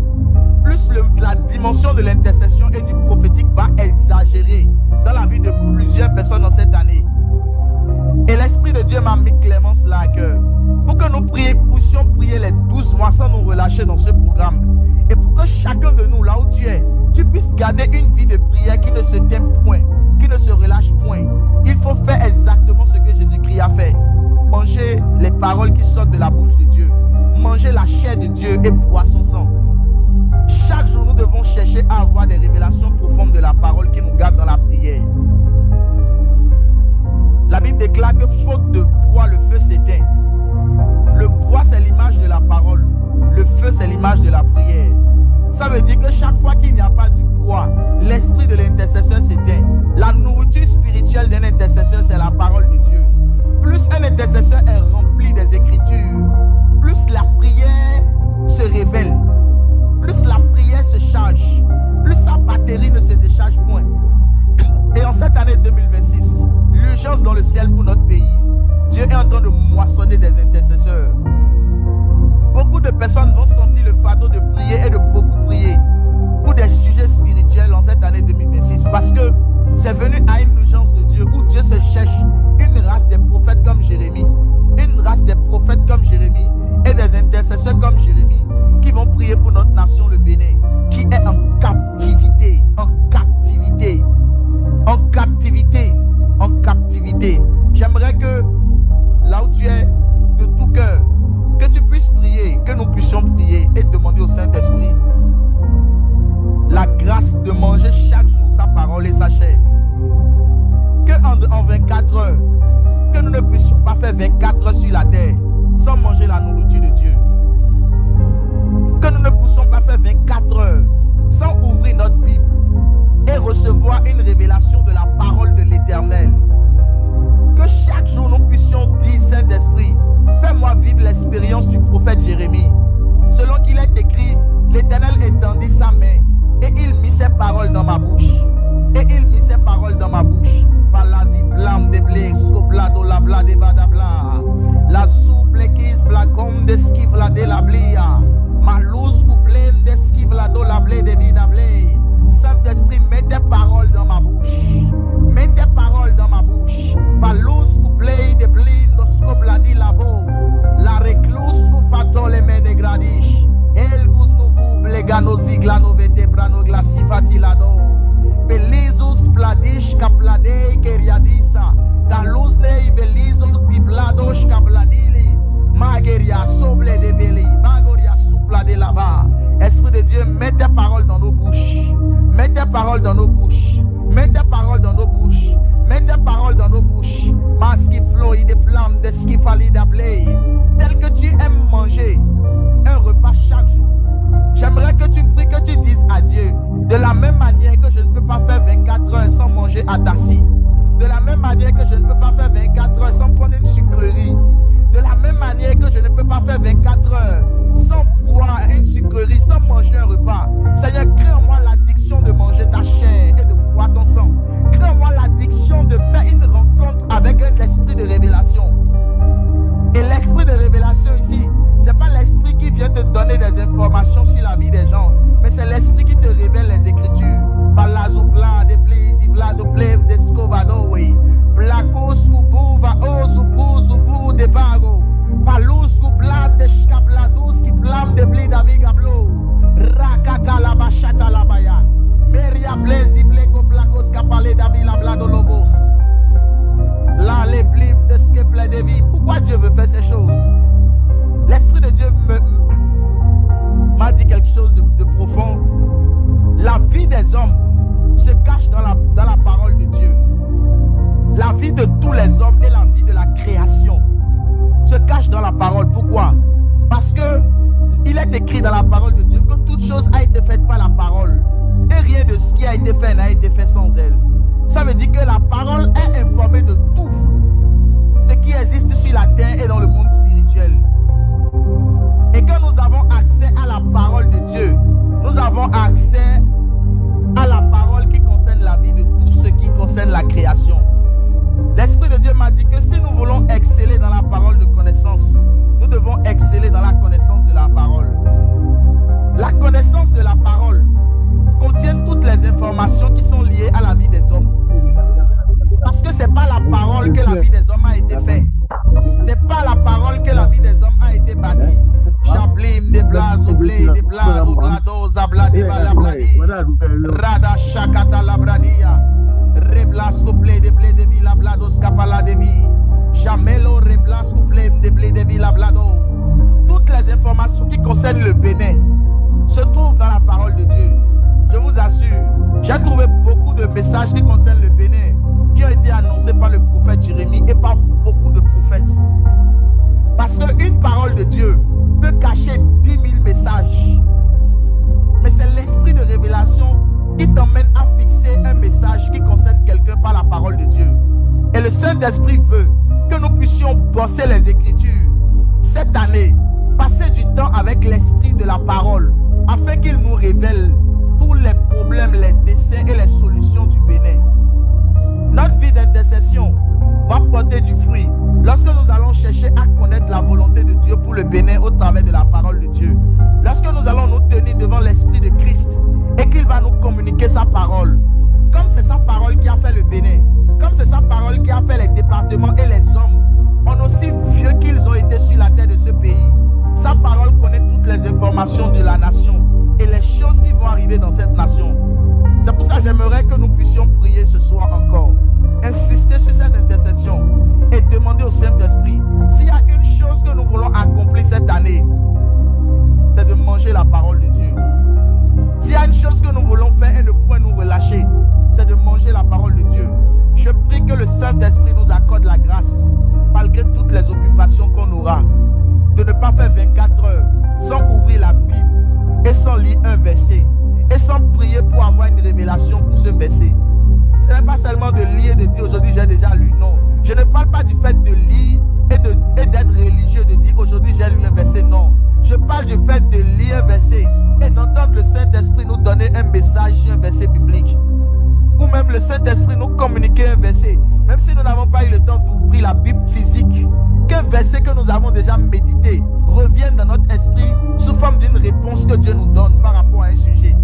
plus la dimension de l'intercession et du prophétique va exagérer dans la vie de plusieurs personnes en cette année. Et l'Esprit de Dieu m'a mis clairement cela à cœur pour que nous puissions prier les 12 mois sans nous relâcher dans ce programme. Et pour que chacun de nous, là où tu es, tu puisses garder une vie de prière qui ne se tient point, qui ne se relâche point. Il faut faire exactement ce que Jésus-Christ a fait. Manger les paroles qui sortent de la bouche de Dieu. Manger la chair de Dieu et boire son sang. Chaque jour, nous devons chercher à avoir des révélations profondes de la parole qui nous garde dans la prière. La Bible déclare que faute de bois, le feu s'éteint. Le bois, c'est l'image de la parole. Le feu, c'est l'image de la prière. Ça veut dire que chaque fois qu'il n'y a pas du bois, l'esprit de l'intercesseur s'éteint. La nourriture spirituelle d'un intercesseur, c'est la parole de Dieu. Plus un intercesseur est rempli des Écritures, plus la prière se révèle, plus la prière se charge, plus sa batterie ne se décharge point. Et en cette année 2026, l'urgence dans le ciel pour notre pays, Dieu est en train de moissonner des intercesseurs. Beaucoup de personnes vont sentir le fardeau de prier et de beaucoup prier pour des sujets spirituels en cette année 2026 parce que c'est venu à une urgence de Dieu où Dieu se cherche une race des prophètes comme Jérémie, une race des prophètes comme Jérémie et des intercesseurs comme Jérémie qui vont prier pour notre nation, le Bénin, qui est en captivité, en captivité, en captivité, en captivité. J'aimerais que là où tu es, de tout cœur, que tu puisses prier, que nous puissions prier et demander au Saint-Esprit la grâce de manger chaque jour sa parole et sa chair. Que en 24 heures, que nous ne puissions pas faire 24 heures sur la terre sans manger la nourriture de Dieu. Que nous ne puissions pas faire 24 heures sans ouvrir notre Bible et recevoir une révélation de la parole de l'Éternel. Que chaque jour nous puissions dire, Saint-Esprit, fais-moi vivre l'expérience du prophète Jérémie. Selon qu'il est écrit, l'Éternel étendit sa main et il mit ses paroles dans ma bouche. Et il mit ses paroles dans ma bouche. Palazi blam de blé, scoplado la bla de vadabla. La souple quis blacom de skivla de la blia. Malous couplen de skivla de la blé de vidablé. Saint-Esprit, mets tes paroles dans ma bouche. Mets tes paroles dans ma bouche. Palous couplei de blin de scopladi lavo. La reclus coufato le menegradish. El gus nouveau blegano zigla novete prano glasifati lado. Belizus pladish kapladei keriadisa. Talus nei belizos gibladosh kapladili. Mageria soble de veli. Magoria supla de lava. Esprit de Dieu, mets tes paroles dans nos bouches. Mets tes paroles dans nos bouches. Mets tes paroles dans nos bouches. Mets tes paroles dans nos bouches. Maski floi de plans de skifali d'ablé. Tel que tu aimes manger un repas chaque jour. J'aimerais que tu pries, que tu dises à Dieu, de la même manière que je ne peux pas faire 24 heures sans manger à Tassi. De la même manière que je ne peux pas faire 24 heures sans prendre une sucrerie. De la même manière que je ne peux pas faire 24 heures sans boire une sucrerie, sans manger un repas. Seigneur, crée en moi l'addiction de manger ta chair et de boire ton sang. Crée en moi l'addiction de faire une rencontre avec un esprit de révélation. Et l'esprit de révélation ici, ce n'est pas l'esprit qui vient te donner des informations sur la vie des gens, mais c'est l'esprit qui te révèle les Écritures. Palazo bla de plis, ivla de plem de scovado, oui. Blacos kubu va ozubu zubu de bago. Palus ku plan de shkabladus ki plan de bli davigablo. Rakata la bachata la baya. Meria blezi bleko placos kapale davila blado lobos. Là les blim de skeple de vie. Pourquoi Dieu veut faire ces choses? L'Esprit de Dieu m'a dit quelque chose de profond. La vie des hommes se cache dans la parole de Dieu. La vie de tous les hommes et la vie de la création se cache dans la parole. Pourquoi? Parce que il est écrit dans la parole de Dieu que toute chose a été faite par la parole. Et rien de ce qui a été fait n'a été fait sans elle. Ça veut dire que que la vie des hommes a été faite. C'est par la parole que la vie des hommes a été bâtie. Chablim, des blas, oblé, des blas, oblado, zablade, balabladi, rada, shakata, labradia, reblas, couplé, des blés, de villa, blado, scapala, de vie, jamelo, reblas, couplé, des blés, de villa, blado. Toutes les informations qui concernent le Bénin se trouvent dans la parole de Dieu. Je vous assure, j'ai trouvé beaucoup de messages qui concernent le Bénin qui ont été annoncés par le prophète Jérémie et par beaucoup de prophètes. Parce qu'une parole de Dieu peut cacher 10 000 messages. Mais c'est l'esprit de révélation qui t'emmène à fixer un message qui concerne quelqu'un par la parole de Dieu. Et le Saint-Esprit veut que nous puissions bosser les Écritures cette année, passer du temps avec l'esprit de la parole afin qu'il nous révèle tous les problèmes, les desseins et les solutions du Bénin. Notre vie d'intercession va porter du fruit lorsque nous allons chercher à connaître la volonté de Dieu pour le Bénin au travers de la parole de Dieu. Lorsque nous allons nous tenir devant l'Esprit de Christ et qu'il va nous communiquer sa parole. Comme c'est sa parole qui a fait le Bénin, comme c'est sa parole qui a fait les départements et les hommes, en aussi vieux qu'ils ont été sur la terre de ce pays. Sa parole connaît toutes les informations de la nation et les choses qui vont arriver dans cette nation. C'est pour ça que j'aimerais que nous puissions prier ce soir encore. Insister sur cette intercession et demander au Saint-Esprit s'il y a une chose que nous voulons accomplir cette année, c'est de manger la parole de Dieu. S'il y a une chose que nous voulons faire et ne pouvons nous relâcher, c'est de manger la parole de Dieu. Je prie que le Saint-Esprit nous accorde la grâce, malgré toutes les occupations qu'on aura, de ne pas faire 24 heures sans ouvrir la Bible et sans lire un verset et sans prier pour avoir une révélation pour ce verset. Ce n'est pas seulement de lire et de dire aujourd'hui j'ai déjà lu, non. Je ne parle pas du fait de lire et d'être religieux, de dire aujourd'hui j'ai lu un verset, non. Je parle du fait de lire un verset et d'entendre le Saint-Esprit nous donner un message sur un verset biblique. Ou même le Saint-Esprit nous communiquer un verset, même si nous n'avons pas eu le temps d'ouvrir la Bible physique, qu'un verset que nous avons déjà médité revienne dans notre esprit sous forme d'une réponse que Dieu nous donne par rapport à un sujet.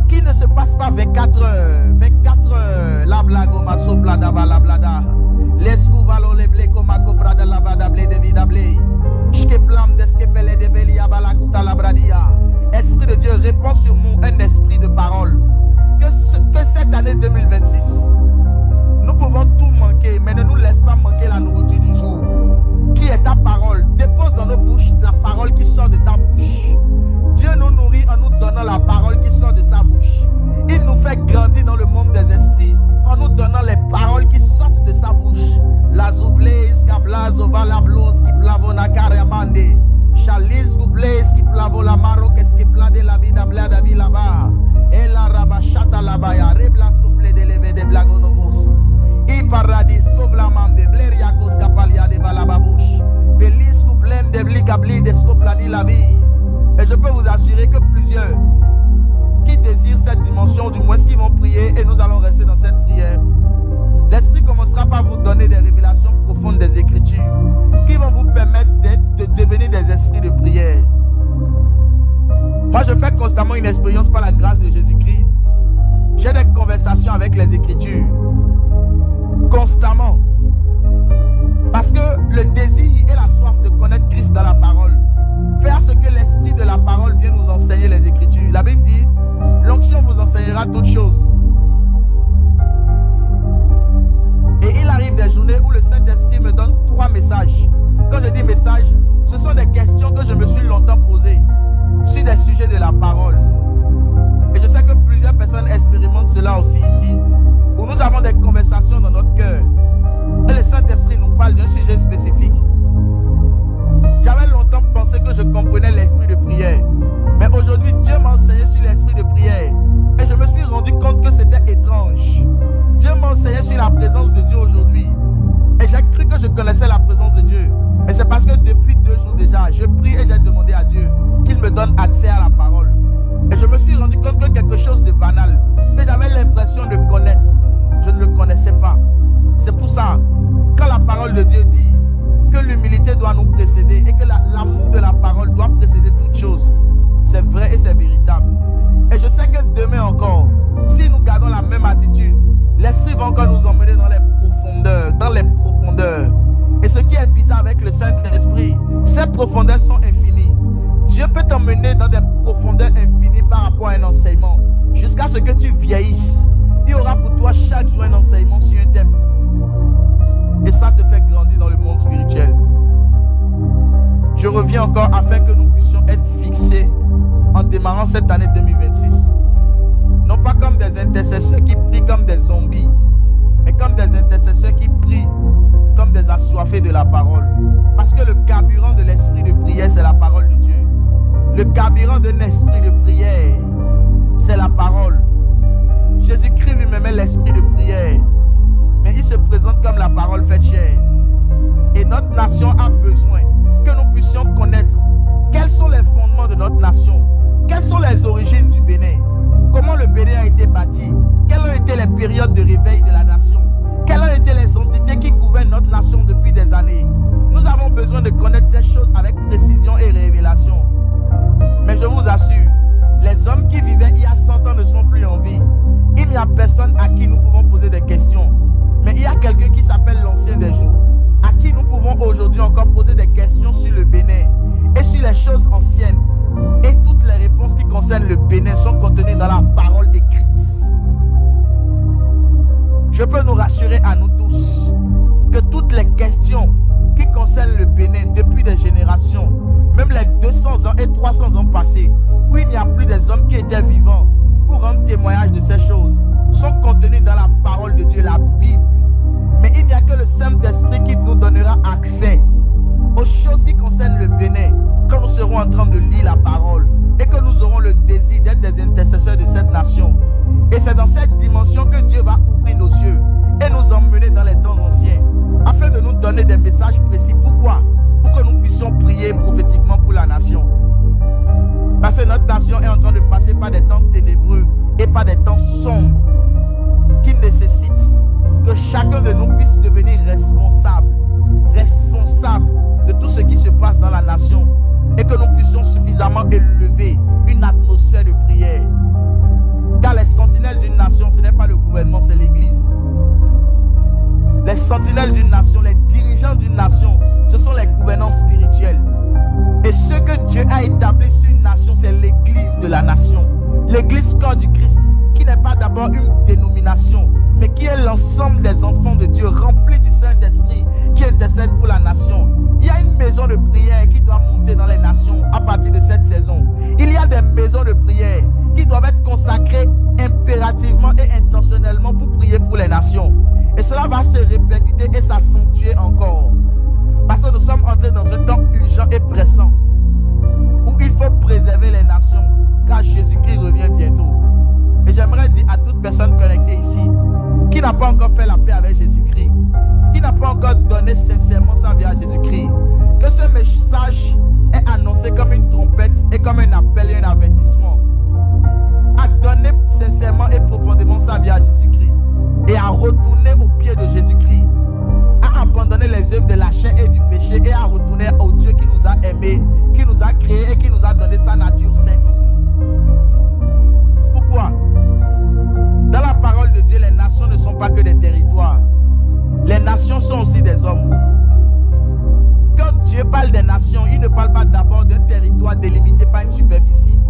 Qui ne se passe pas 24 heures, la blago maso blada bala blada, l'escuvalo le ble comme cobrada la bada ble de vida ble, schkeplam deskepele de velia balakuta la bradia. Esprit de Dieu, répand sur nous un esprit de parole. Que cette année 2026, nous pouvons tout manquer, mais ne nous laisse pas manquer la nourriture du jour, qui est ta parole. Dépose dans nos bouches la parole qui sort de ta bouche. Dieu nous nourrit en nous donnant la parole qui sort de sa bouche. Il nous fait grandir dans le monde des esprits en nous donnant les paroles qui sortent de sa bouche. La zoublez, kablazo, valablos, qui plavo na karamande. Chalis, goublez, qui plavo la maro, qu'est-ce qui plade la vida blada vi là-bas. Et la rabachata la baya, reblas couplé de levé de blagonovos. I paradis, coblamande, bleriacos capalia de balababouche. Belis couplem de blicabli de scopladi la vie. Et je peux vous assurer que plusieurs qui désirent cette dimension, du moins qui vont prier, et nous allons rester dans cette prière, l'Esprit commencera par vous donner des révélations profondes des Écritures qui vont vous permettre de devenir des esprits de prière. Moi, je fais constamment une expérience par la grâce de Jésus-Christ. J'ai des conversations avec les Écritures. Constamment. Parce que le désir et la soif de connaître Christ dans la parole fait à ce que l'esprit de la parole vient nous enseigner les Écritures. La Bible dit, l'onction vous enseignera toutes choses. Et il arrive des journées où le Saint-Esprit me donne 3 messages. Quand je dis messages, ce sont des questions que je me suis longtemps posées sur des sujets de la parole. Et je sais que plusieurs personnes expérimentent cela aussi ici, où nous avons des conversations dans notre cœur. Et le Saint-Esprit nous parle d'un sujet spécifique. J'avais longtemps pensé que je comprenais l'esprit de prière. Mais aujourd'hui, Dieu m'a enseigné sur l'esprit de prière. Et je me suis rendu compte que c'était étrange. Dieu m'a enseigné sur la présence de Dieu aujourd'hui. Et j'ai cru que je connaissais la présence de Dieu. Mais c'est parce que depuis 2 jours déjà, je prie et j'ai demandé à Dieu qu'il me donne accès à la parole. Et je me suis rendu compte que quelque chose de banal, que j'avais l'impression de connaître, je ne le connaissais pas. C'est pour ça, quand la parole de Dieu dit que l'humilité doit nous précéder et que l'amour de la parole doit précéder toute chose, c'est vrai et c'est véritable. Et je sais que demain encore, si nous gardons la même attitude, l'Esprit va encore nous emmener dans les profondeurs ce que tu vieillisses, il y aura pour toi chaque jour un enseignement sur un thème. Et ça te fait grandir dans le monde spirituel. Je reviens encore afin que nous puissions être fixés en démarrant cette année 2026. Non pas comme des intercesseurs qui prient comme des zombies, mais comme des intercesseurs qui prient comme des assoiffés de la parole. Parce que le carburant de l'esprit de prière, c'est la parole de Dieu. Le carburant d'un esprit de prière, c'est la parole. Jésus-Christ lui-même est l'esprit de prière, mais il se présente comme la parole faite chair. Et notre nation a besoin que nous puissions connaître quels sont les fondements de notre nation, quelles sont les origines du Bénin, comment le Bénin a été bâti, quelles ont été les périodes de réveil de la nation, quelles ont été les entités qui gouvernent notre nation depuis des années. Nous avons besoin de connaître ces choses avec précision et révélation. Mais je vous assure, les hommes qui vivaient il y a 100 ans ne sont plus en vie. Il n'y a personne à qui nous pouvons poser des questions. Mais il y a quelqu'un qui s'appelle l'ancien des jours, à qui nous pouvons aujourd'hui encore poser des questions sur le Bénin et sur les choses anciennes. Et toutes les réponses qui concernent le Bénin sont contenues dans la parole écrite. Je peux nous rassurer à nous tous que toutes les questions qui concernent le Bénin depuis des générations, même les 200 ans et 300 ans passés, où il n'y a plus des hommes qui étaient vivants pour rendre témoignage de ces choses, sont contenues dans la parole de Dieu, la Bible. Mais il n'y a que le Saint-Esprit qui nous donnera accès aux choses qui concernent le Bénin quand nous serons en train de lire la parole et que nous aurons le désir d'être des intercesseurs de cette nation. Et c'est dans cette dimension que Dieu va ouvrir nos yeux et nous emmener dans les temps anciens afin de nous donner des messages précis. Pourquoi? Pour que nous puissions prier prophétiquement pour la nation. Parce que notre nation est en train de passer par des temps ténébreux et par des temps sombres qui nécessitent que chacun de nous puisse devenir responsable de tout ce qui se passe dans la nation et que nous puissions suffisamment élever une atmosphère de prière. Car les sentinelles d'une nation, ce n'est pas le gouvernement, c'est l'Église. Les sentinelles d'une nation, les dirigeants d'une nation, ce sont les gouvernants spirituels. Et ce que Dieu a établi sur une nation, c'est l'Église de la nation. L'Église corps du Christ, qui n'est pas d'abord une dénomination, mais qui est l'ensemble des enfants de Dieu remplis du Saint-Esprit qui intercède pour la nation. Il y a une maison de prière qui doit monter dans les nations à partir de cette saison. Il y a des maisons de prière qui doivent être consacrées impérativement et intentionnellement pour prier pour les nations. Et cela va se répercuter et s'accentuer encore. Parce que nous sommes entrés dans un temps urgent et pressant où il faut préserver les nations car Jésus-Christ revient bientôt. Et j'aimerais dire à toute personne connectée ici qui n'a pas encore fait la paix avec Jésus-Christ, qui n'a pas encore donné sincèrement sa vie à Jésus-Christ, que ce message est annoncé comme une trompette et comme un appel et un avertissement à donner sincèrement et profondément sa vie à Jésus-Christ et à retourner au pied de Jésus-Christ, à abandonner les œuvres de la chair et du péché et à retourner au Dieu qui nous a aimés, qui nous a créés et qui nous a donné sa nature sainte. Pourquoi? Dans la parole de Dieu, les nations ne sont pas que des territoires. Les nations sont aussi des hommes. Quand Dieu parle des nations, il ne parle pas d'abord d'un territoire délimité par une superficie.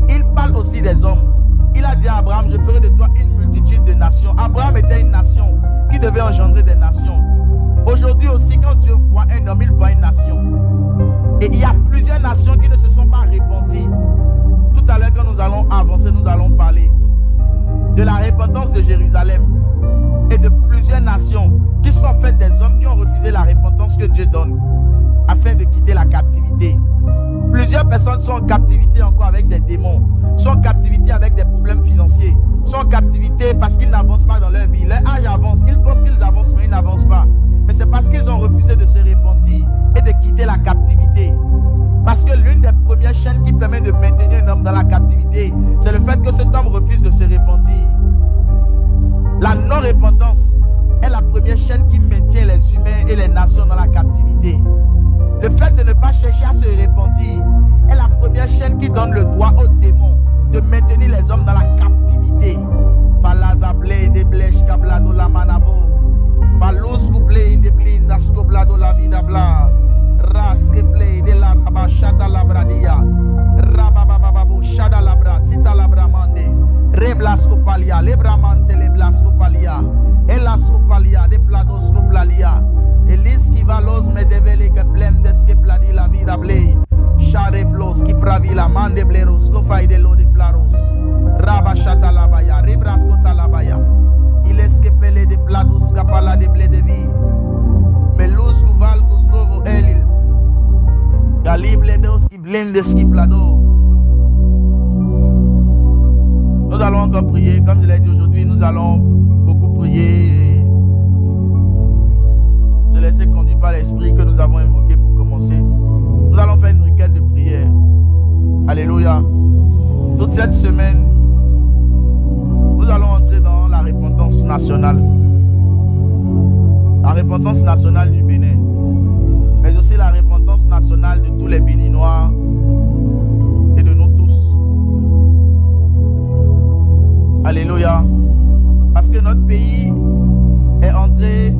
Il parle aussi des hommes. Il a dit à Abraham, je ferai de toi une multitude de nations. Abraham était une nation qui devait engendrer des nations. Aujourd'hui aussi, quand Dieu voit un homme, il voit une nation. Et il y a plusieurs nations qui ne se sont pas repenties. Tout à l'heure, quand nous allons avancer, nous allons parler de la repentance de Jérusalem et de plusieurs nations qui sont en fait des hommes qui ont refusé la repentance que Dieu donne afin de quitter la captivité. Plusieurs personnes sont en captivité encore avec des démons, sont en captivité avec des problèmes financiers, sont en captivité parce qu'ils n'avancent pas dans leur vie. Leur âge avance, ils pensent qu'ils avancent mais ils n'avancent pas. Mais c'est parce qu'ils ont refusé de se repentir et de quitter la captivité. Parce que l'une des premières chaînes qui permet de maintenir un homme dans la captivité, c'est le fait que cet homme refuse de se repentir. La non-repentance est la première chaîne qui maintient les humains et les nations dans la captivité. Le fait de ne pas chercher à se repentir est la première chaîne qui donne le droit aux démons de maintenir les hommes dans la captivité. Palazable de blech kablado la manabo. Palus couple indebli nascoblado la vida bla. Raske play de la rabashata la bradia. Rababababu shada labra sita labra mande. Rebla blascopalia, lebramante le blascopalia, elascopalia, de pladoscoplalia, elis qui valos me devele que plem desque pladi la vida blei, chare plos qui pravi la man de bleros, cofai de lo de plaros, rabachata labaya, rebrascota labaya, il esquepele de plados capala de ble de vie, melus cuvalgus novo elil, galible dos qui blendes qui plado. Nous allons encore prier, comme je l'ai dit aujourd'hui, nous allons beaucoup prier. Je laisse conduire par l'esprit que nous avons invoqué pour commencer. Nous allons faire une requête de prière. Alléluia. Toute cette semaine, nous allons entrer dans la repentance nationale. La repentance nationale du Bénin, mais aussi la repentance nationale de tous les Béninois et de nous tous. Alléluia. Parce que notre pays est entré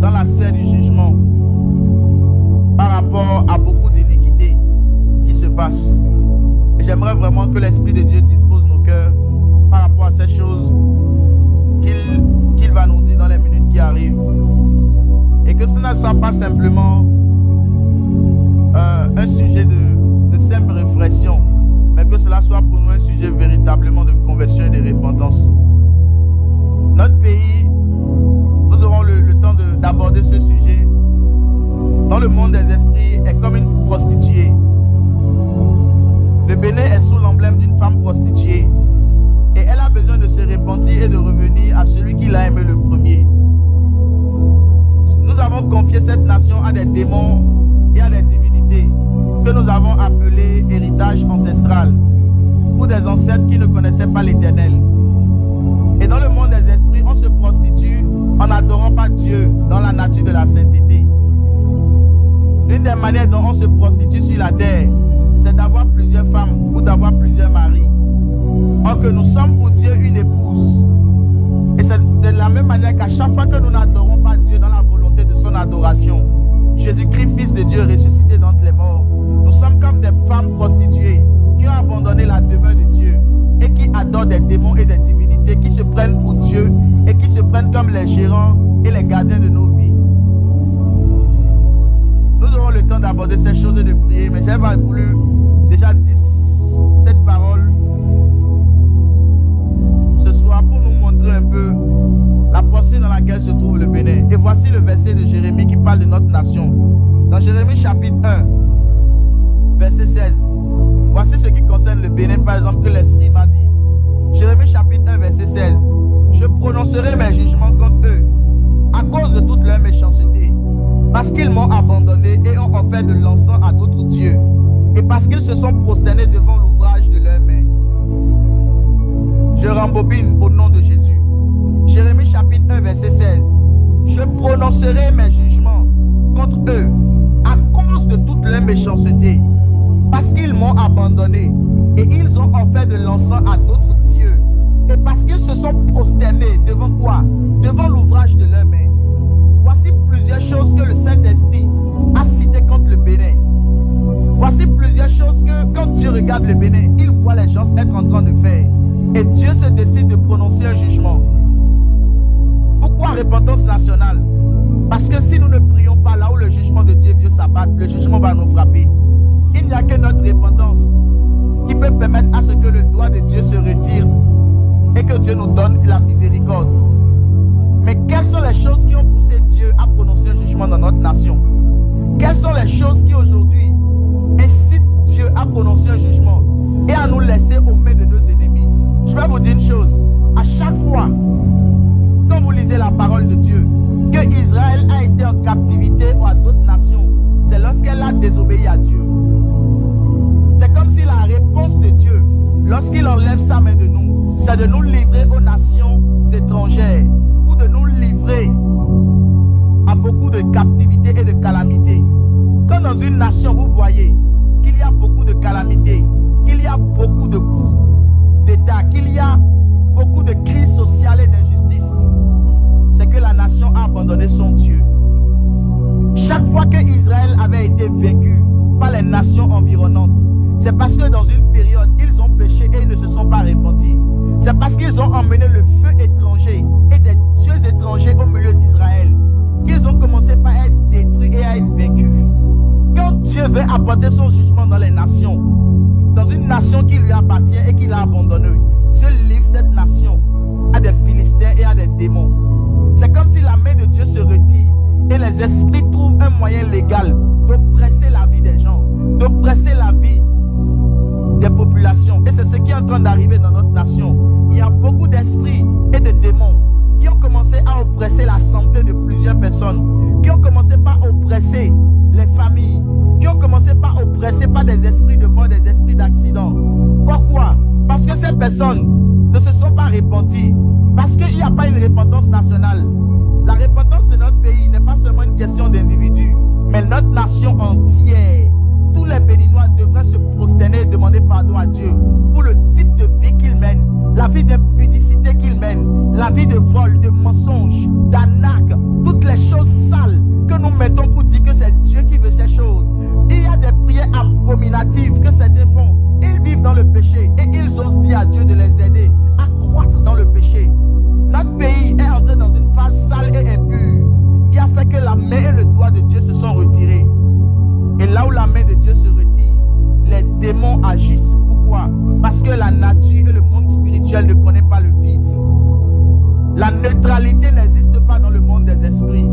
dans la serre du jugement par rapport à beaucoup d'iniquités qui se passent. Et j'aimerais vraiment que l'Esprit de Dieu dispose nos cœurs par rapport à ces choses qu'il va nous dire dans les minutes qui arrivent. Et que ce ne soit pas simplement un sujet de simple réflexion, mais que cela soit pour nous un sujet véritablement de conversion et de repentance. Notre pays, nous aurons le temps d'aborder ce sujet. Dans le monde des esprits, est comme une prostituée. Le Bénin est sous l'emblème d'une femme prostituée. Et elle a besoin de se repentir et de revenir à celui qui l'a aimé le premier. Nous avons confié cette nation à des démons et à des divinités que nous avons appelées héritage ancestral, ou des ancêtres qui ne connaissaient pas l'Éternel. Et dans le monde des esprits, on se prostitue en n'adorant pas Dieu dans la nature de la sainteté. L'une des manières dont on se prostitue sur la terre, c'est d'avoir plusieurs femmes ou d'avoir plusieurs maris. Or que nous sommes pour Dieu une épouse. Et c'est de la même manière qu'à chaque fois que nous n'adorons pas Dieu dans la volonté de son adoration, Jésus-Christ, Fils de Dieu, ressuscité d'entre les morts, nous sommes comme des femmes prostituées qui ont abandonné la demeure de Dieu et qui adorent des démons et des divinités, qui se prennent pour Dieu et qui se prennent comme les gérants et les gardiens de nos vies. Nous aurons le temps d'aborder ces choses et de prier, mais j'avais voulu déjà dire cette parole ce soir pour nous montrer un peu la posture dans laquelle se trouve le Bénin. Et voici le verset de Jérémie qui parle de notre nation. Dans Jérémie chapitre 1, verset 16. Voici ce qui concerne le Bénin, par exemple, que l'Esprit m'a dit. Jérémie chapitre 1, verset 16. Je prononcerai mes jugements contre eux à cause de toute leur méchanceté, parce qu'ils m'ont abandonné et ont offert de l'encens à d'autres dieux, et parce qu'ils se sont prosternés devant l'ouvrage de leurs mains. Je rembobine au nom de Jésus. Jérémie chapitre 1, verset 16. Je prononcerai mes jugements contre eux à cause de toute leur méchanceté, parce qu'ils m'ont abandonné et ils ont offert de l'encens à d'autres dieux, et parce qu'ils se sont prosternés devant quoi? Devant l'ouvrage de leurs mains. Voici plusieurs choses que le Saint-Esprit a citées contre le Bénin. Voici plusieurs choses que quand Dieu regarde le Bénin, il voit les gens être en train de faire. Et Dieu se décide de prononcer un jugement. Pourquoi repentance nationale? Parce que si nous ne prions pas là où le jugement de Dieu vient s'abattre, le jugement va nous frapper. Il n'y a que notre repentance qui peut permettre à ce que le doigt de Dieu se retire et que Dieu nous donne la miséricorde. Mais quelles sont les choses qui ont poussé Dieu à prononcer un jugement dans notre nation? Quelles sont les choses qui aujourd'hui incitent Dieu à prononcer un jugement et à nous laisser aux mains de nos ennemis? Je vais vous dire une chose. À chaque fois, quand vous lisez la parole de Dieu, que Israël a été en captivité à d'autres nations, c'est lorsqu'elle a désobéi à Dieu. C'est comme si la réponse de Dieu, lorsqu'il enlève sa main de nous, c'est de nous livrer aux nations étrangères ou de nous livrer à beaucoup de captivité et de calamités. Quand dans une nation, vous voyez qu'il y a beaucoup de calamités, qu'il y a beaucoup de coups d'État, qu'il y a beaucoup de crises sociales et d'injustice, c'est que la nation a abandonné son Dieu. Chaque fois que Israël avait été vaincu par les nations environnantes, c'est parce que dans une période, ils ont péché et ils ne se sont pas repentis. apporter son jugement dans les nations, dans une nation qui lui appartient et qu'il a abandonnée. Dieu livre cette nation à des Philistins et à des démons. C'est comme si la main de Dieu se retire et les esprits trouvent un moyen légal d'oppresser la vie des gens, d'oppresser la vie des populations. Et c'est ce qui est en train d'arriver dans notre nation. Il y a beaucoup d'esprits et de démons qui ont commencé à oppresser la santé de plusieurs personnes, qui ont commencé par oppresser les familles, qui ont commencé par oppresser par des esprits de mort, des esprits d'accident. Pourquoi? Parce que ces personnes ne se sont pas repenties, parce qu'il n'y a pas une repentance nationale. La repentance de notre pays n'est pas seulement une question d'individus, mais notre nation entière. Tous les Béninois devraient se prosterner et demander pardon à Dieu pour le type de vie qu'ils mènent, la vie d'impudicité qu'ils mènent, la vie de vol, de mensonge, d'arnaque, toutes les choses sales que nous mettons pour dire que c'est Dieu qui veut ces choses. Il y a des prières abominatives que certains font. Ils vivent dans le péché et ils osent dire à Dieu de les aider à croître dans le péché. Notre pays est entré dans une phase sale et impure qui a fait que la main et le doigt de Dieu se sont retirés. Et là où la main de Dieu se retire, les démons agissent. Pourquoi? Parce que la nature et le monde spirituel ne connaissent pas le vide. La neutralité n'existe pas dans le monde des esprits.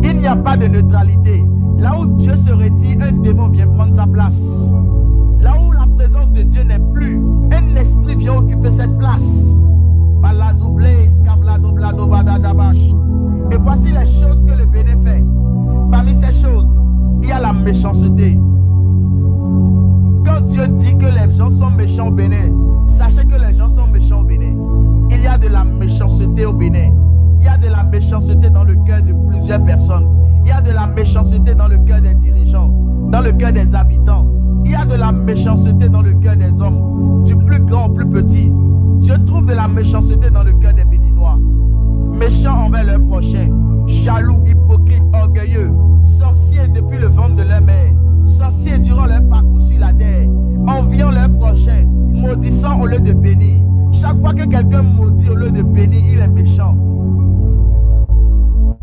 Il n'y a pas de neutralité. Là où Dieu se retire, un démon vient prendre sa place. Là où la présence de Dieu n'est plus, un esprit vient occuper cette place. Et voici les choses que le Bénin fait. Parmi ces choses, il y a la méchanceté. Quand Dieu dit que les gens sont méchants au Bénin, sachez que les gens sont méchants au Bénin. Il y a de la méchanceté au Bénin. Il y a de la méchanceté dans le cœur de plusieurs personnes. Il y a de la méchanceté dans le cœur des dirigeants, dans le cœur des habitants. Il y a de la méchanceté dans le cœur des hommes, du plus grand au plus petit. Dieu trouve de la méchanceté dans le cœur des Béninois. Méchants envers leurs prochains, jaloux, hypocrites, orgueilleux, sorciers depuis le ventre de leur mère, sorciers durant leur parcours sur la terre, enviant leurs prochains, maudissant au lieu de bénir. Chaque fois que quelqu'un maudit au lieu de bénir, il est méchant.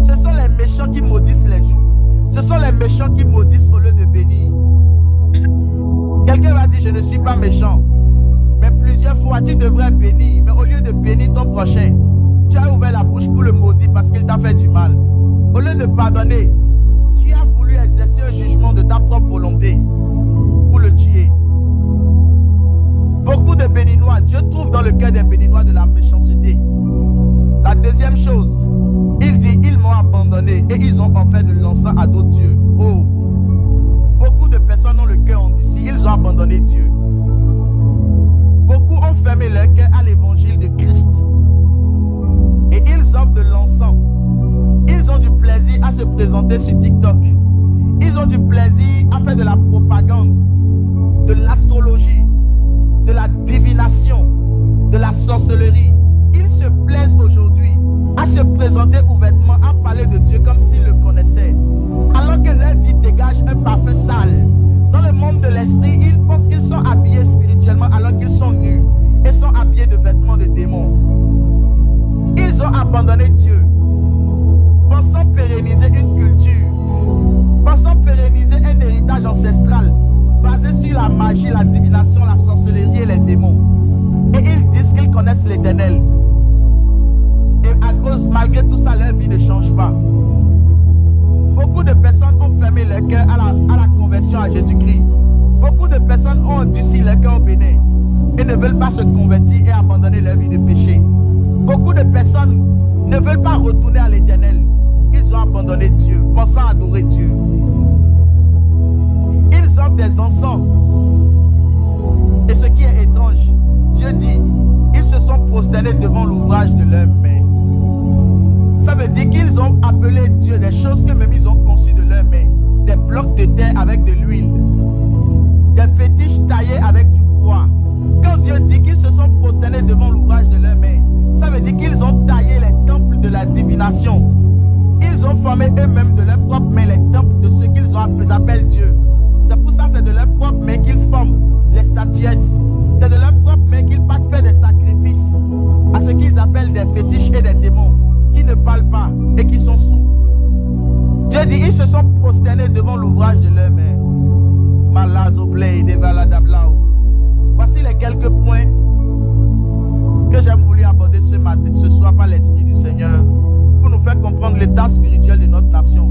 Ce sont les méchants qui maudissent les jours. Ce sont les méchants qui maudissent au lieu de bénir. Quelqu'un va dire, je ne suis pas méchant. Mais plusieurs fois, tu devrais bénir. Mais au lieu de bénir ton prochain, tu as ouvert la bouche pour le maudire parce qu'il t'a fait du mal. Au lieu de pardonner, tu as voulu exercer un jugement de ta propre volonté pour le tuer. Beaucoup de Béninois, Dieu trouve dans le cœur des Béninois de la méchanceté. La deuxième chose, il dit, ils m'ont abandonné et ils ont offert de l'encens à d'autres dieux. Oh, beaucoup de personnes ont le cœur endurci, ils ont abandonné Dieu. Beaucoup ont fermé leur cœur à l'évangile de Christ. Et ils offrent de l'encens. Ils ont du plaisir à se présenter sur TikTok. Ils ont du plaisir à faire de la propagande, de l'astrologie, de la divination, de la sorcellerie. Ils se plaisent aujourd'hui à se présenter ouvertement, à parler de Dieu comme s'ils le connaissaient. Alors que leur vie dégage un parfum sale. Dans le monde de l'esprit, ils pensent qu'ils sont habillés spirituellement alors qu'ils sont nus et sont habillés de vêtements de démons. Ils ont abandonné Dieu, pensant pérenniser une culture, pensant pérenniser un héritage ancestral basé sur la magie, la divination, la sorcellerie et les démons. Et ils disent qu'ils connaissent l'Éternel. Et à cause, malgré tout ça, leur vie ne change pas. Beaucoup de personnes ont fermé leur cœur à la conversion à Jésus-Christ. Beaucoup de personnes ont endurci leur cœur au Bénin et ne veulent pas se convertir et abandonner leur vie de péché. Beaucoup de personnes ne veulent pas retourner à l'Éternel. Ils ont abandonné Dieu, pensant adorer Dieu. Ils offrent des encens. Et ce qui est étrange, Dieu dit, ils se sont prosternés devant l'ouvrage de leurs mains. Ça veut dire qu'ils ont appelé Dieu des choses que même ils ont conçues de leurs mains. Des blocs de terre avec de l'huile. Des fétiches taillés avec du bois. Quand Dieu dit qu'ils se sont prosternés devant l'ouvrage de leurs mains, ça veut dire qu'ils ont taillé les temples de la divination. Ils ont formé eux-mêmes de leurs propres mains les temples de ceux qu'ils appellent Dieu. C'est pour ça que c'est de leurs propres mains qu'ils forment les statuettes. C'est de leurs propres mains qu'ils partent faire des sacrifices à ce qu'ils appellent des fétiches et des démons qui ne parlent pas et qui sont sourds. Dieu dit, ils se sont prosternés devant l'ouvrage de leurs mains. Voici les quelques points que j'ai voulu aborder ce soir par l'Esprit du Seigneur pour nous faire comprendre l'état spirituel de notre nation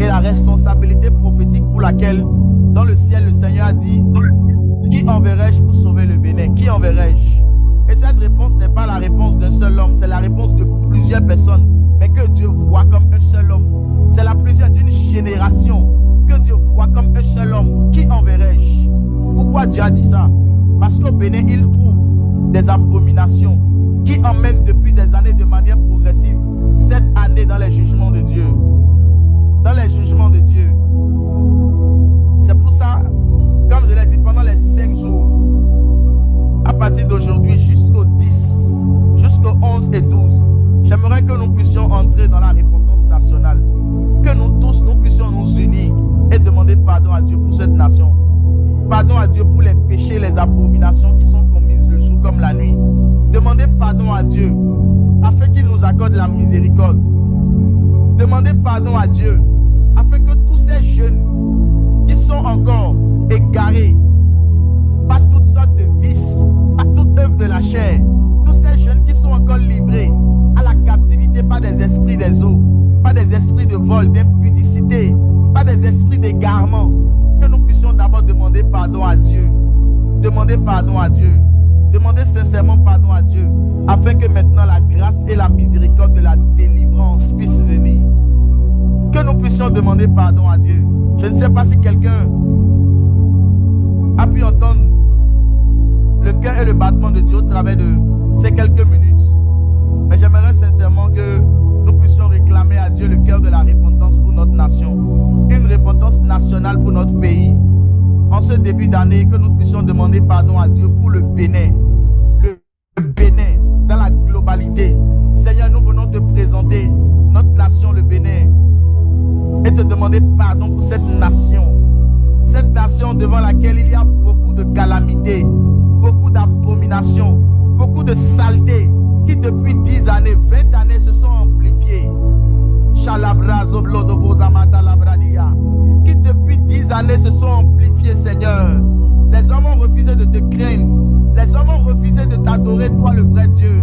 et la responsabilité prophétique pour laquelle dans le ciel le Seigneur a dit: qui enverrai-je pour sauver le Bénin? Qui enverrai-je? Et cette réponse n'est pas la réponse d'un seul homme, c'est la réponse de plusieurs personnes, mais que Dieu voit comme un seul homme. C'est la plusieurs d'une génération que Dieu voit comme un seul homme. Qui enverrai-je? Pourquoi Dieu a dit ça? Parce qu'au Bénin, il trouve des abominations qui emmènent depuis des années de manière progressive cette année dans les jugements de Dieu. Dans les jugements de Dieu. C'est pour ça, comme je l'ai dit, pendant les 5 jours, à partir d'aujourd'hui jusqu'au 10, jusqu'au 11 et 12, j'aimerais que nous puissions entrer dans la repentance nationale. Que nous tous, nous puissions nous unir et demander pardon à Dieu pour cette nation. Pardon à Dieu pour les péchés, les abominations qui sont commises le jour comme la nuit. Demandez pardon à Dieu afin qu'il nous accorde la miséricorde. Demandez pardon à Dieu afin que tous ces jeunes qui sont encore égarés par toutes sortes de vices, par toute œuvre de la chair, tous ces jeunes qui sont encore livrés à la captivité par des esprits des eaux, par des esprits de vol, d'impudicité, par des esprits d'égarement, que nous puissions d'abord demander pardon à Dieu. Demander pardon à Dieu. Demander sincèrement pardon à Dieu, afin que maintenant la grâce et la miséricorde de la délivrance puissent venir. Que nous puissions demander pardon à Dieu. Je ne sais pas si quelqu'un a pu entendre le cœur et le battement de Dieu au travers de ces quelques minutes. Mais j'aimerais sincèrement que nous puissions réclamer à Dieu le cœur de la repentance pour notre nation. Une repentance nationale pour notre pays. En ce début d'année, que nous puissions demander pardon à Dieu pour le Bénin. Le Bénin, dans la globalité. Seigneur, nous venons te présenter notre nation, le Bénin, et te demander pardon pour cette nation. Cette nation devant laquelle il y a beaucoup de calamités, beaucoup d'abominations, beaucoup de saletés qui depuis 10 années, 20 années se sont amplifiées. Qui depuis 10 années se sont amplifiées, Seigneur. Les hommes ont refusé de te craindre. Les hommes ont refusé de t'adorer, toi le vrai Dieu.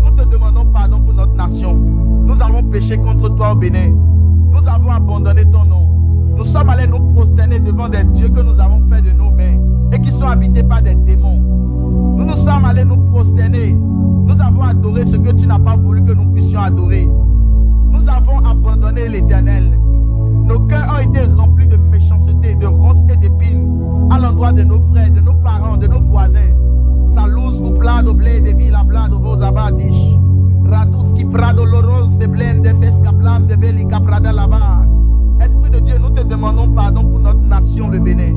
Nous te demandons pardon pour notre nation. Nous avons péché contre toi au Bénin. Nous avons abandonné ton nom. Nous sommes allés nous prosterner devant des dieux que nous avons fait de nos mains et qui sont habités par des démons. Nous nous sommes allés nous prosterner. Nous avons adoré ce que tu n'as pas voulu que nous puissions adorer. Nous avons abandonné l'Éternel. Nos cœurs ont été remplis de méchanceté, de ronces et d'épines à l'endroit de nos frères, de nos parents, de nos voisins. Salus couplado blé de villa blado vos abadish. Ratus qui prado loros se blende fescaplam de belli caprada là-bas. Esprit de Dieu, nous te demandons pardon pour notre nation, le Bénin.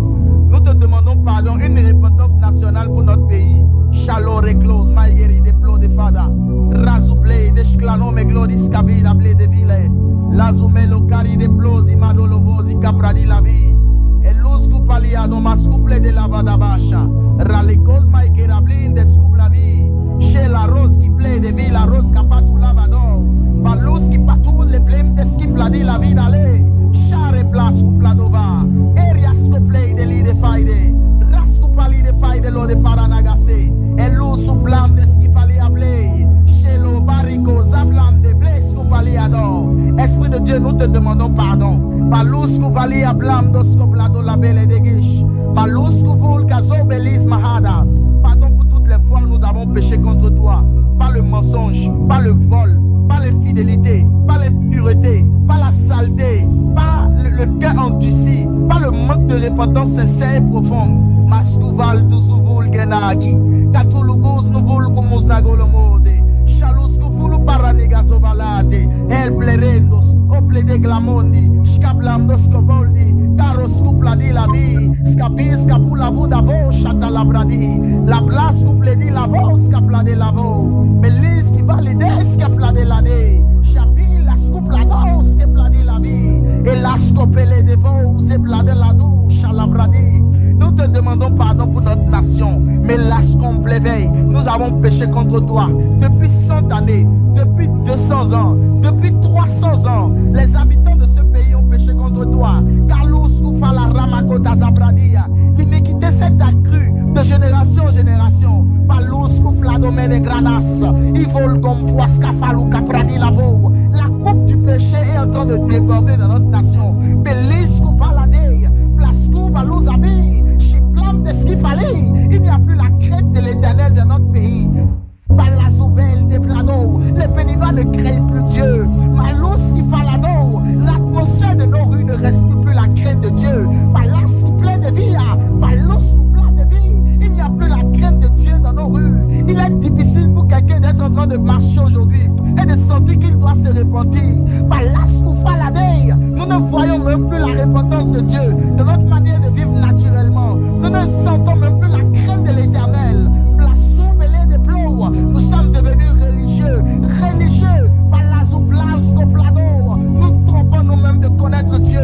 Nous te demandons pardon, une repentance nationale pour notre pays. Chalor reclose, maïgeri de plo de fada. Razoublé, de sclano, me glodis cabida blé de ville. Lazumelo cari de plos, imado lovosi capradi la vie. El luz cupaliado, mas couple de la vadabacha. Ralecos maïgera blin de scoop la vie. Chez la rose qui plaît de ville, la rose capatou lavador. Balous qui patoule les blêmes de skip la dit la vie d'aller. Chare place coupladova. Erias coplay de l'ide faide. Rascupali de faide lo de paranagase. El luz blam de skipali ablé. Chelo barico zablam de bles coupali ador. Esprit de Dieu, nous te demandons pardon. Balous coupali ablam dos coplado la belle de guiche. Balous couvul caso belis mahada. Pardon pour toutes les fois où nous avons péché contre toi. Par le mensonge, par le vol, par l'infidélité, par l'impureté, par la saleté, par le cœur endurci, par le manque de repentance sincère et profonde. Maskuval duzuvul genaki, katuluguz nuvul kumus nagolomode, chalus kufulu paranigaso valate, el plerendos, ople de glamondi, skablamdos kovoldi, karos kupladi la vie, skapis kapula vudavo, chata labradi, la blas kupledi la vo, skaplade la vo, melis qui valide, skaplade la de, chapi la skuplado, skapladi la vie, et la skopele de vo, zeblade la dou, chalabradi. Nous te demandons pardon pour notre nation, mais lâche complet veille. Nous avons péché contre toi depuis 100 années, depuis 200 ans, depuis 300 ans. Les habitants de ce pays ont péché contre toi. L'iniquité s'est accrue de génération en génération. La coupe du péché est en train de déborder dans notre nation. Il n'y a plus la crainte de l'Éternel dans notre pays. Les Béninois ne craignent plus Dieu. L'atmosphère de nos rues ne respire plus la crainte de Dieu. Il n'y a plus la crainte de Dieu dans nos rues. Il est difficile pour quelqu'un d'être en train de marcher aujourd'hui et de sentir qu'il doit se repentir. Nous ne voyons même plus la repentance de Dieu dans notre manière de vivre naturellement. Nous ne sentons même plus la crainte de l'Éternel. Nous sommes devenus religieux. Nous trompons nous-mêmes de connaître Dieu.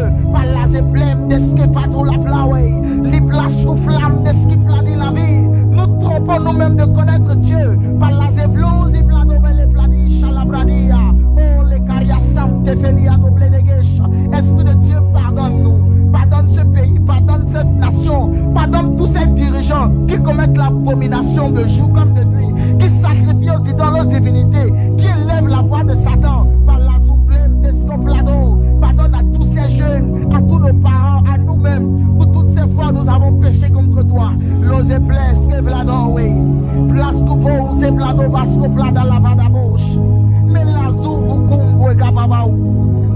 Nous trompons nous-mêmes de connaître Dieu. Esprit de Dieu, pardonne-nous. Pardonne ce pays, pardonne cette nation. Pardonne tous ces dirigeants qui commettent l'abomination de jour comme de nuit, qui sacrifient aux idoles, aux divinités, qui élèvent la voix de Satan. Pardonne à tous ces jeunes, à tous nos parents, à nous-mêmes, pour toutes ces fois nous avons péché contre toi. L'ose place que Vladon, oui. Place Coupo, c'est Vlado Vasco, Plada Lavada Bouche. Mais la Zou, Kumbo et Gababaou.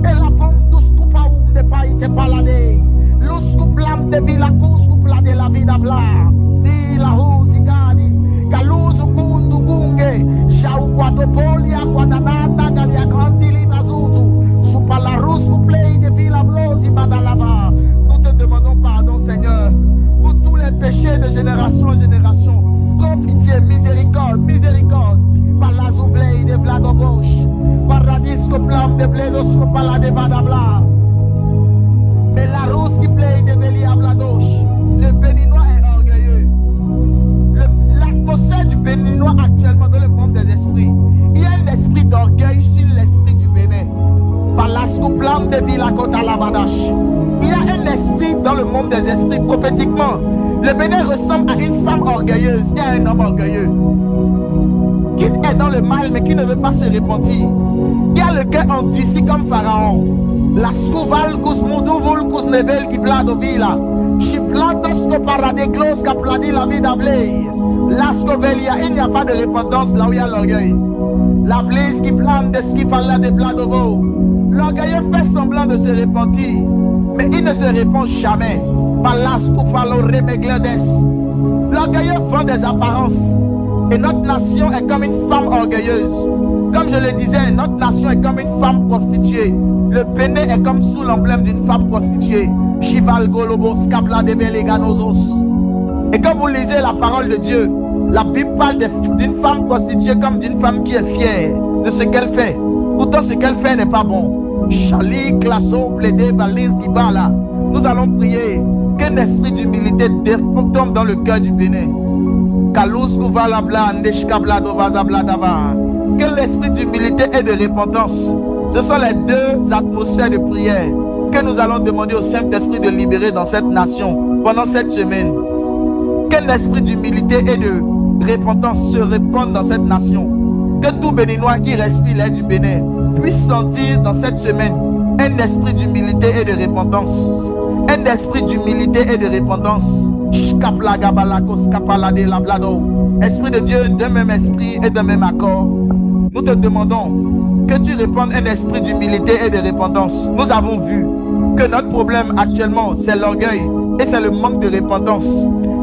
Et la bombe douce Coupaou, ne pas y te palade. L'os Couplam de Villa Cous, Coupla de la Vida Bla. Di la Housigadi, Galouzu Kundu Gunge, Jau Guadopolia, Guadanata, Galia Grandili Bazuzu. Nous te demandons pardon, Seigneur, pour tous les péchés de génération en génération. Prends pitié, miséricorde, miséricorde. Par la zoublée de Vladoboche, par la disco plan de Bledos, par la de Badabla. Mais la rose qui plaît de Velia Bladoche. Le Béninois est orgueilleux. L'atmosphère du Béninois actuellement dans le monde des esprits. Il y a un esprit d'orgueil sur l'esprit du Bénin. Il y a un esprit dans le monde des esprits prophétiquement. Le Bénin ressemble à une femme orgueilleuse et à un homme orgueilleux qui est dans le mal mais qui ne veut pas se repentir. Il y a le cœur endurci comme Pharaon. La Souval Kousmoudouvoul Kousnevel qui Bladovila. Chiflantasco Paradeglos qui a pladi la vie d'Ablé. Lascovelia, il n'y a pas de repentance là où il y a l'orgueil. La blaze qui plane de ce qu'il fallait de Bladovo. L'orgueilleux fait semblant de se repentir, mais il ne se repent jamais. L'orgueilleux vend des apparences. Et notre nation est comme une femme orgueilleuse. Comme je le disais, notre nation est comme une femme prostituée. Le Bénin est comme sous l'emblème d'une femme prostituée. Chival Golobos, Kabla de Beleganosos. Et quand vous lisez la parole de Dieu, la Bible parle d'une femme prostituée comme d'une femme qui est fière de ce qu'elle fait. Pourtant, ce qu'elle fait n'est pas bon. Chali, Klasso, Plédé, Valise, Gibala. Nous allons prier qu'un esprit d'humilité tombe dans le cœur du Bénin. Kalous, Kouvala, Bla, Ndeshkabla, Dovaza, Bladava. Que l'esprit d'humilité et de repentance. Ce sont les deux atmosphères de prière que nous allons demander au Saint-Esprit de libérer dans cette nation pendant cette semaine. Quel esprit d'humilité et de repentance se répand dans cette nation. Que tout Béninois qui respire l'air du Bénin puisse sentir dans cette semaine un esprit d'humilité et de repentance. Un esprit d'humilité et de repentance. Esprit de Dieu, d'un même esprit et d'un même accord. Nous te demandons que tu répandes un esprit d'humilité et de repentance. Nous avons vu que notre problème actuellement, c'est l'orgueil et c'est le manque de repentance.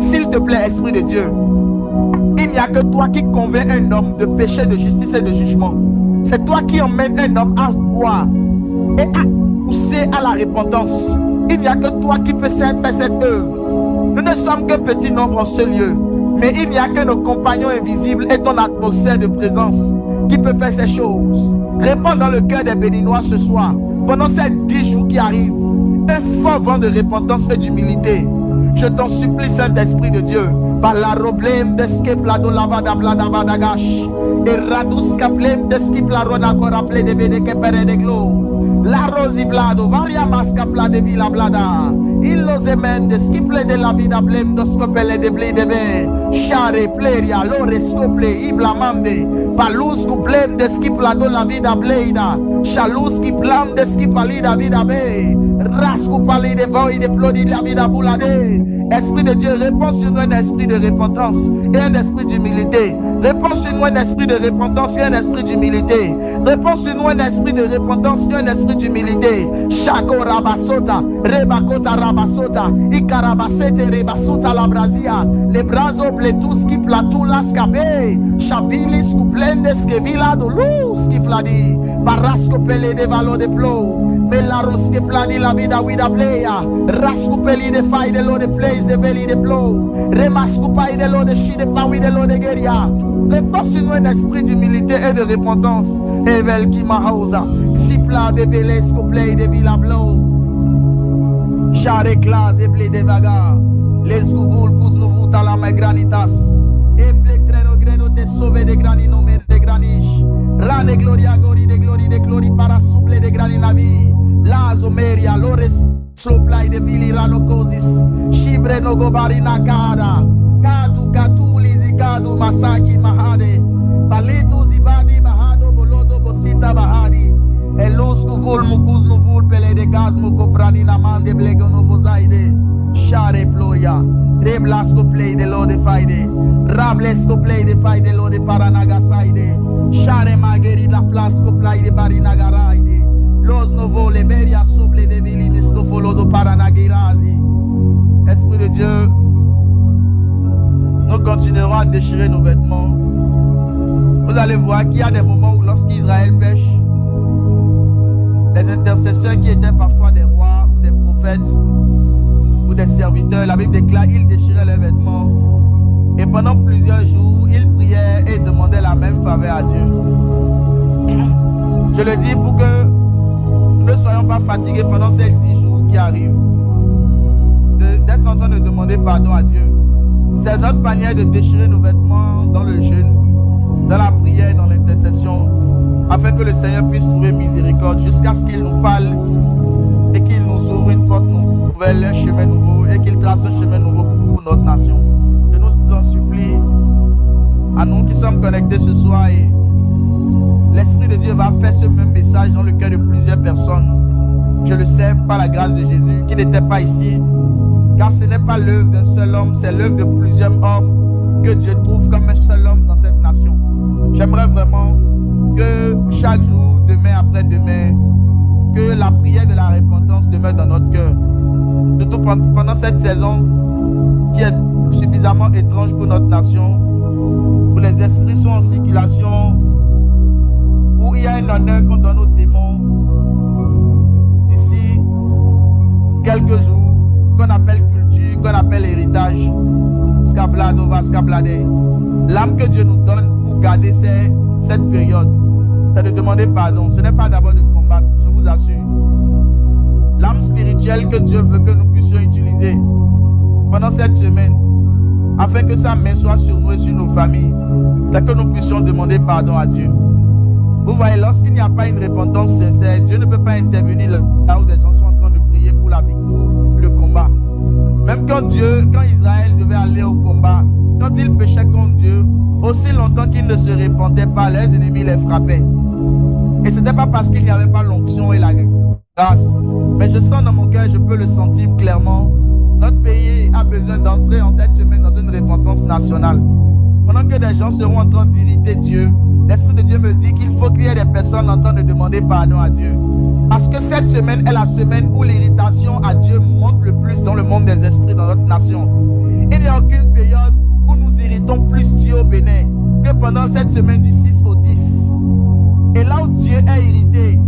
S'il te plaît, Esprit de Dieu, il n'y a que toi qui convainc un homme de péché, de justice et de jugement. C'est toi qui emmènes un homme à boire et à pousser à la repentance. Il n'y a que toi qui peux faire cette œuvre. Nous ne sommes qu'un petit nombre en ce lieu, mais il n'y a que nos compagnons invisibles et ton atmosphère de présence qui peut faire ces choses. Répands dans le cœur des Béninois ce soir, pendant ces 10 jours qui arrivent, un fort vent de repentance et d'humilité. Je t'en supplie, Saint-Esprit de Dieu, par la problème de ce que plado lavada bladavadagash, et radus kaplem de ce qui plarona rappelé de bédeke pere de glo. La rosiblado, varia mascapla de vila blada. Il los emende, skiple de la vida blendo, scopele de blidebe. Share, pleria, lore scople, iblamande. Palus cuplem de skiplado la vida bleida. Chalus qui plam de skipalida vida be. Rascu pali de voy de plodi la vida boulade. Esprit de Dieu, réponds sur nous un esprit de repentance et un esprit d'humilité. Réponds sur nous un esprit de repentance et un esprit d'humilité. Réponds sur nous un esprit de repentance et un esprit d'humilité. Chaco rabasota, rebakota rabasota, ikarabasete rebasuta la brazia, les brazo bletus qui platou las cabe, chabilis cuplendes que vila dolus qui fladi, barrasco pele de valo de plo. Melaros que plani la vida vida playa, rasco peli de fai de lo de place de veli de plo, remasco pai de lo de chi de paui de lo de guerilla. Réponds sur nous un esprit d'humilité et de repentance. Evel qui mahausa, si plat de velesco play de villa blo. Chare clas et blé de vaga, les gouvul cous nous à la main granitas, et plectreno greno te sauvé de granino de graniche, rane gloria gori de glori para suble de graninavi. Lazo meria lores sloplai de vilirano cosis chibre no govari nakada katu lizikadu masaki mahade palitu zibadi bahado bolodo bosita bahadi elus kuvul mukuz nuvul pele de gaz mukoprani namande blego novo zaide share ploria reblasco play de lo de faide rablesco play de faide lo de paranaga saide share mageri la plasco play de barinagaraide. Los novo leberia soble de vilinisco folo do paranagirazi. Esprit de Dieu, nous continuerons à déchirer nos vêtements. Vous allez voir qu'il y a des moments où lorsqu'Israël pêche, les intercesseurs qui étaient parfois des rois ou des prophètes ou des serviteurs, la Bible déclare, ils déchiraient leurs vêtements. Et pendant plusieurs jours, ils priaient et demandaient la même faveur à Dieu. Je le dis pour que ne soyons pas fatigués pendant ces 10 jours qui arrivent, d'être en train de demander pardon à Dieu. C'est notre manière de déchirer nos vêtements dans le jeûne, dans la prière, dans l'intercession, afin que le Seigneur puisse trouver miséricorde jusqu'à ce qu'il nous parle et qu'il nous ouvre une porte nouvelle, un chemin nouveau, et qu'il trace un chemin nouveau pour notre nation. Je nous en supplie, à nous qui sommes connectés ce soir, et l'Esprit de Dieu va faire ce même message dans le cœur de plusieurs personnes. Je le sais par la grâce de Jésus, qui n'était pas ici, car ce n'est pas l'œuvre d'un seul homme, c'est l'œuvre de plusieurs hommes que Dieu trouve comme un seul homme dans cette nation. J'aimerais vraiment que chaque jour, demain après demain, que la prière de la repentance demeure dans notre cœur. Surtout pendant cette saison qui est suffisamment étrange pour notre nation, où les esprits sont en circulation, où il y a un honneur qu'on donne aux démons. D'ici quelques jours, qu'on appelle culture, qu'on appelle héritage, scablado va scablader. L'âme que Dieu nous donne pour garder cette période, c'est de demander pardon. Ce n'est pas d'abord de combattre, je vous assure. L'âme spirituelle que Dieu veut que nous puissions utiliser pendant cette semaine, afin que sa main soit sur nous et sur nos familles, c'est que nous puissions demander pardon à Dieu. Vous voyez, lorsqu'il n'y a pas une repentance sincère, Dieu ne peut pas intervenir là où des gens sont en train de prier pour la victoire, le combat. Même quand Israël devait aller au combat, quand ils péchaient contre Dieu, aussi longtemps qu'ils ne se repentaient pas, leurs ennemis les frappaient. Et ce n'était pas parce qu'il n'y avait pas l'onction et la grâce. Mais je sens dans mon cœur, je peux le sentir clairement, notre pays a besoin d'entrer en cette semaine dans une repentance nationale. Pendant que des gens seront en train d'irriter Dieu, l'Esprit de Dieu me dit qu'il faut qu'il y ait des personnes en train de demander pardon à Dieu. Parce que cette semaine est la semaine où l'irritation à Dieu monte le plus dans le monde des esprits dans notre nation. Il n'y a aucune période où nous irritons plus Dieu au Bénin que pendant cette semaine du 6 au 10. Et là où Dieu est irrité,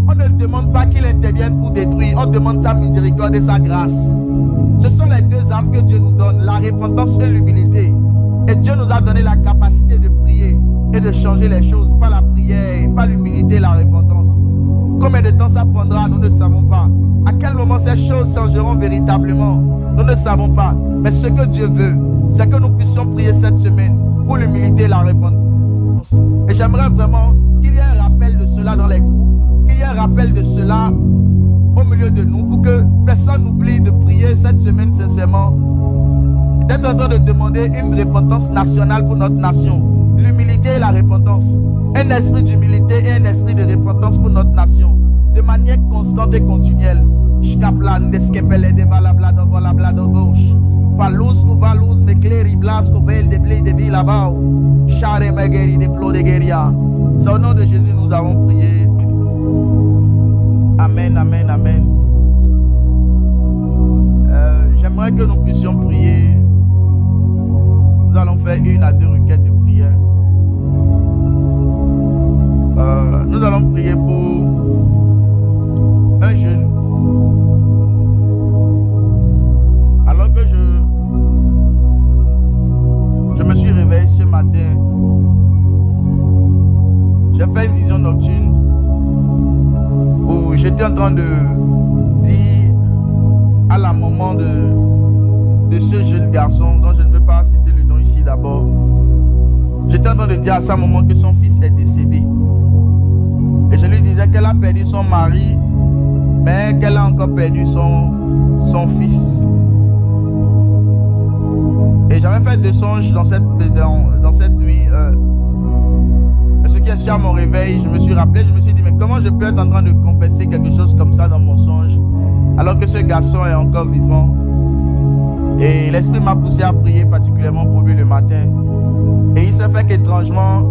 on ne demande pas qu'il intervienne pour détruire, on demande sa miséricorde et sa grâce. Ce sont les deux armes que Dieu nous donne, la repentance et l'humilité. Et Dieu nous a donné la capacité de prier et de changer les choses, pas la prière, pas l'humilité et la repentance. Combien de temps ça prendra, nous ne savons pas. À quel moment ces choses changeront véritablement, nous ne savons pas. Mais ce que Dieu veut, c'est que nous puissions prier cette semaine pour l'humilité et la repentance. Et j'aimerais vraiment qu'il y ait un rappel de cela dans les groupes, qu'il y y ait un rappel de cela au milieu de nous pour que personne n'oublie de prier cette semaine sincèrement. D'être en train de demander une repentance nationale pour notre nation. L'humilité et la repentance. Un esprit d'humilité et un esprit de repentance pour notre nation. De manière constante et continuelle. Shkaplan, deskepele de valablado, valablado gauche. Palus, kuvalus, mekleri, blas, kobel, de blé, de vilabao. Chare, megeri, de plo, de guéria. C'est au nom de Jésus nous avons prié. Amen, amen, amen. J'aimerais que nous puissions prier. Nous allons faire 1 à 2 requêtes de prière. Nous allons prier pour un jeune. Alors que je me suis réveillé ce matin, j'ai fait une vision nocturne où j'étais en train de dire à la maman de ce jeune garçon, dont je ne veux pas citer le nom ici d'abord. J'étais en train de dire à sa maman que son fils est décédé. Et je lui disais qu'elle a perdu son mari, mais qu'elle a encore perdu son fils. Et j'avais fait 2 songes dans cette nuit. Ce qui est sûr à mon réveil, je me suis rappelé, je me suis dit, mais comment je peux être en train de confesser quelque chose comme ça dans mon songe, alors que ce garçon est encore vivant. Et l'Esprit m'a poussé à prier particulièrement pour lui le matin. Et il s'est fait qu'étrangement,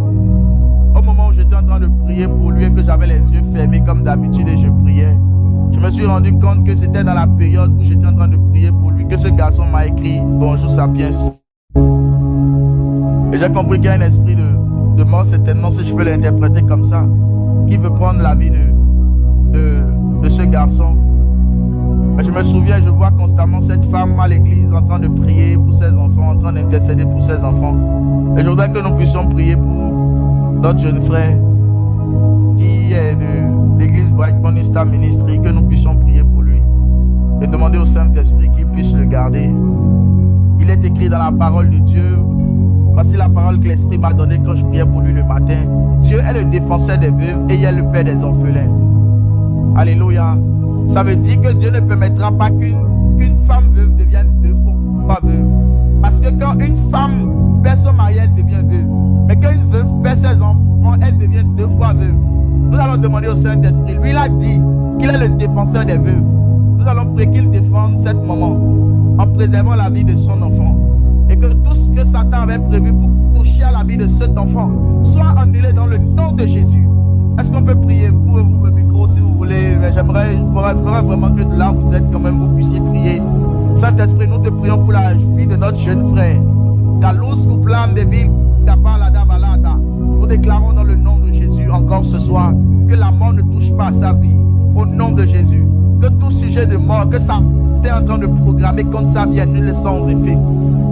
au moment où j'étais en train de prier pour lui et que j'avais les yeux fermés comme d'habitude et je priais, je me suis rendu compte que c'était dans la période où j'étais en train de prier pour lui que ce garçon m'a écrit « Bonjour Sapiens ». Et j'ai compris qu'il y a un esprit de mort, certainement, si je peux l'interpréter comme ça, qui veut prendre la vie de ce garçon. Mais je me souviens, je vois constamment cette femme à l'église en train de prier pour ses enfants, en train d'intercéder pour ses enfants. Et je voudrais que nous puissions prier pour notre jeune frère qui est de l'église Bright Morning Star Ministry, que nous puissions prier pour lui et demander au Saint-Esprit qu'il puisse le garder. Il est écrit dans la parole de Dieu. Voici la parole que l'Esprit m'a donnée quand je priais pour lui le matin. Dieu est le défenseur des veuves et il est le père des orphelins. Alléluia. Ça veut dire que Dieu ne permettra pas qu'une femme veuve devienne 2 fois veuve. Parce que quand une femme perd son mari, elle devient veuve. Mais quand une veuve perd ses enfants, elle devient 2 fois veuve. Nous allons demander au Saint-Esprit. Lui, il a dit qu'il est le défenseur des veuves. Nous allons prier qu'il défende cette maman en préservant la vie de son enfant. Et que tout ce que Satan avait prévu pour toucher à la vie de cet enfant soit annulé dans le nom de Jésus. Est-ce qu'on peut prier? Pour vous le micro si vous voulez, mais j'aimerais vraiment que de là vous êtes quand même, vous puissiez prier. Saint-Esprit, nous te prions pour la vie de notre jeune frère. Nous déclarons dans le nom de Jésus encore ce soir que la mort ne touche pas à sa vie. Au nom de Jésus, que tout sujet de mort, que ça est en train de programmer contre sa vie, nul et sans effet.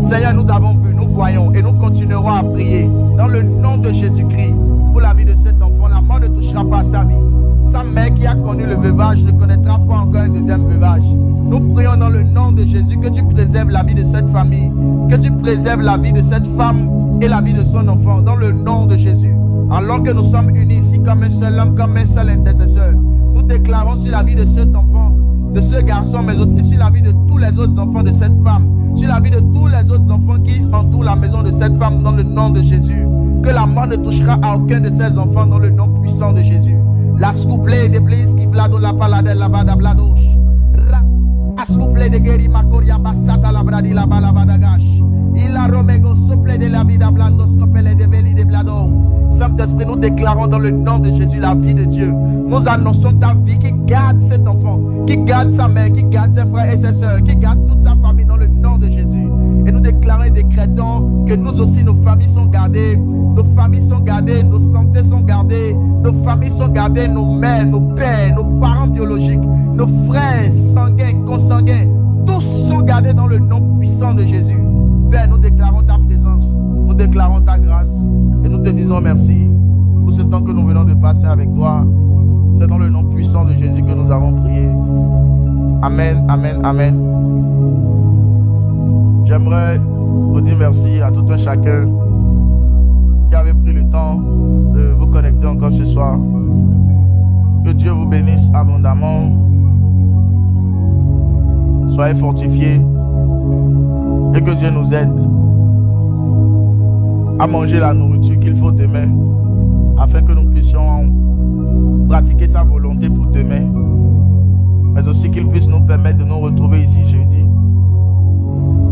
Seigneur, nous avons vu, nous voyons et nous continuerons à prier dans le nom de Jésus-Christ pour la vie de cet enfant. La mort ne touchera pas à sa vie. Sa mère qui a connu le veuvage ne connaîtra pas encore un deuxième veuvage. Nous prions dans le nom de Jésus que tu préserves la vie de cette famille, que tu préserves la vie de cette femme et la vie de son enfant dans le nom de Jésus. Alors que nous sommes unis ici comme un seul homme, comme un seul intercesseur, nous déclarons sur la vie de cet enfant, de ce garçon, mais aussi sur la vie de tous les autres enfants de cette femme, sur la vie de tous les autres enfants qui entourent la maison de cette femme dans le nom de Jésus. Que la mort ne touchera à aucun de ces enfants dans le nom puissant de Jésus. La scouplée des bliss qui vlado la palade la vada bladoche. La scouplée de guéri macoria basata la bradi la balavadagash. Il a romego souple de la vida blando scopele de veli de blado. Saint-Esprit, nous déclarons dans le nom de Jésus la vie de Dieu. Nous annonçons ta vie qui garde cet enfant, qui garde sa mère, qui garde ses frères et ses sœurs, qui garde toute sa famille dans le nom de Jésus. Et nous déclarons et décrétons que nous aussi, nos familles sont gardées, nos familles sont gardées, nos santé sont gardées, nos familles sont gardées, nos mères, nos pères, nos parents biologiques, nos frères sanguins, consanguins, tous sont gardés dans le nom puissant de Jésus. Père, nous déclarons ta présence, nous déclarons ta grâce et nous te disons merci pour ce temps que nous venons de passer avec toi. C'est dans le nom puissant de Jésus que nous avons prié. Amen, amen, amen. J'aimerais vous dire merci à tout un chacun qui avait pris le temps de vous connecter encore ce soir. Que Dieu vous bénisse abondamment. Soyez fortifiés et que Dieu nous aide à manger la nourriture qu'il faut demain afin que nous puissions pratiquer sa volonté pour demain, mais aussi qu'il puisse nous permettre de nous retrouver ici jeudi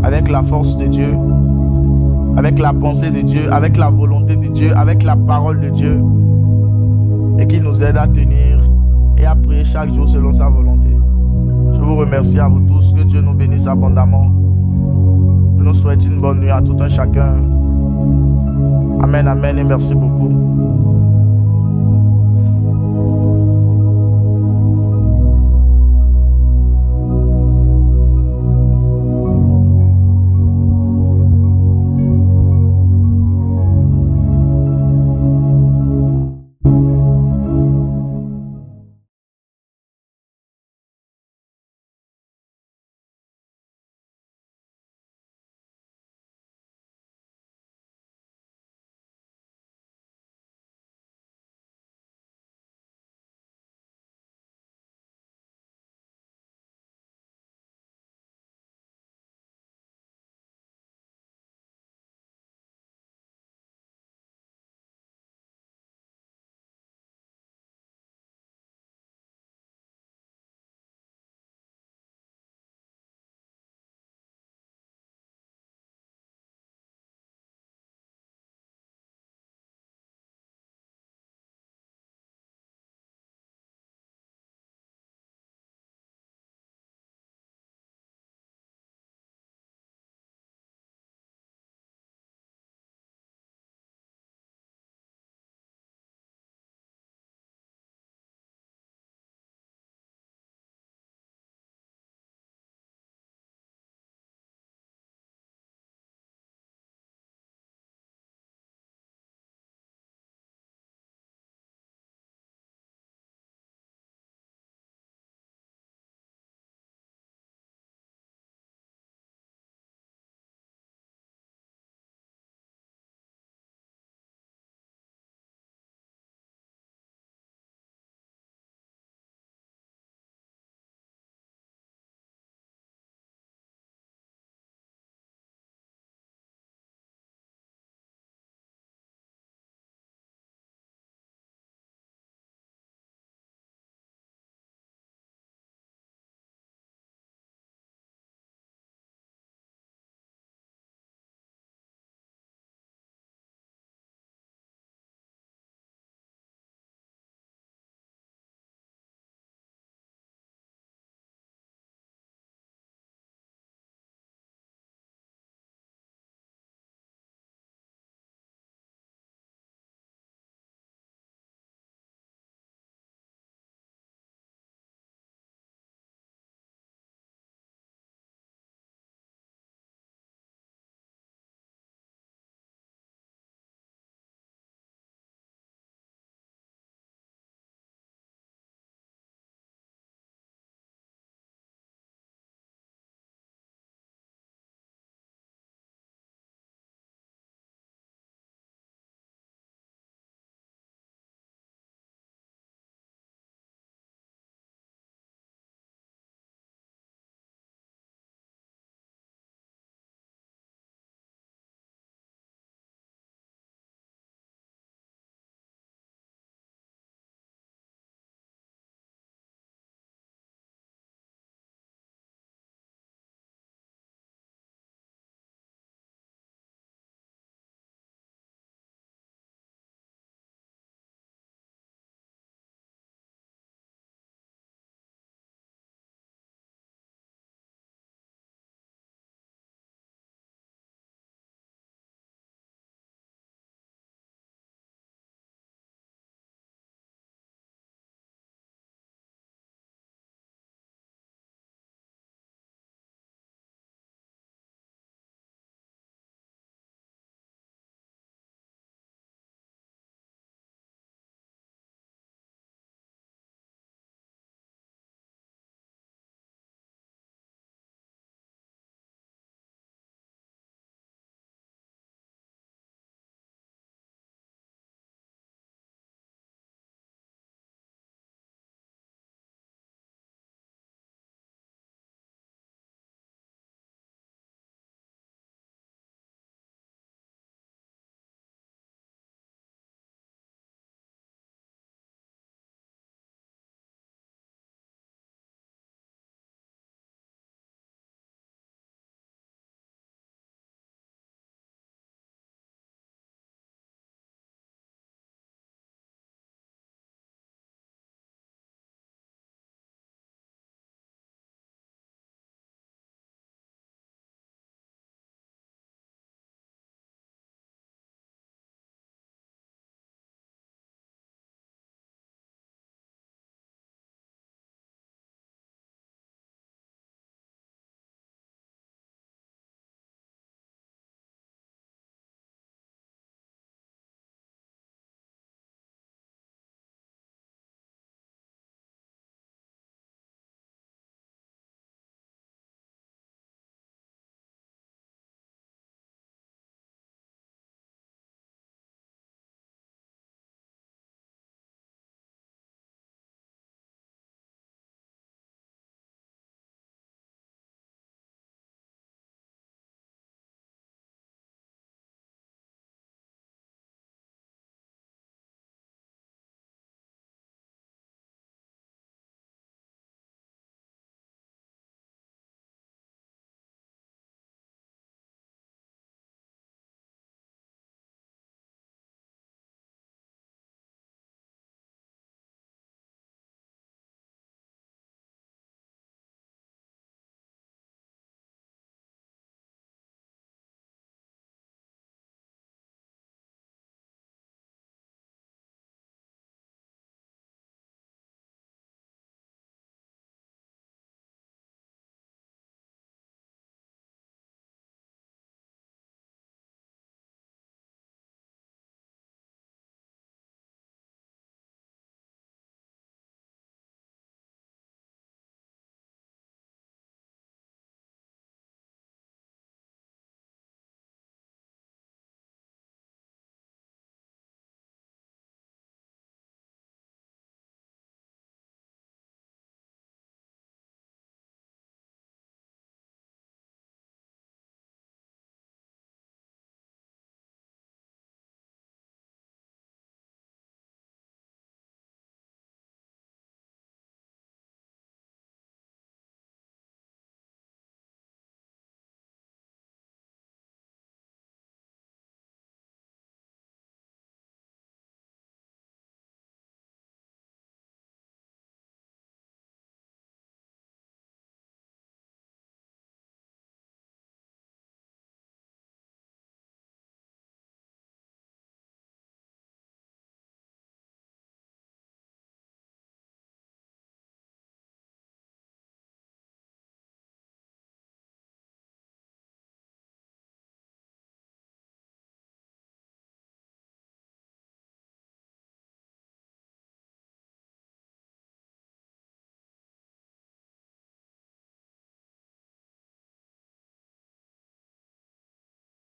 avec la force de Dieu, avec la pensée de Dieu, avec la volonté de Dieu, avec la parole de Dieu, et qu'il nous aide à tenir et à prier chaque jour selon sa volonté. Je vous remercie à vous tous, que Dieu nous bénisse abondamment. Je nous souhaite une bonne nuit à tout un chacun. Amen, amen et merci beaucoup.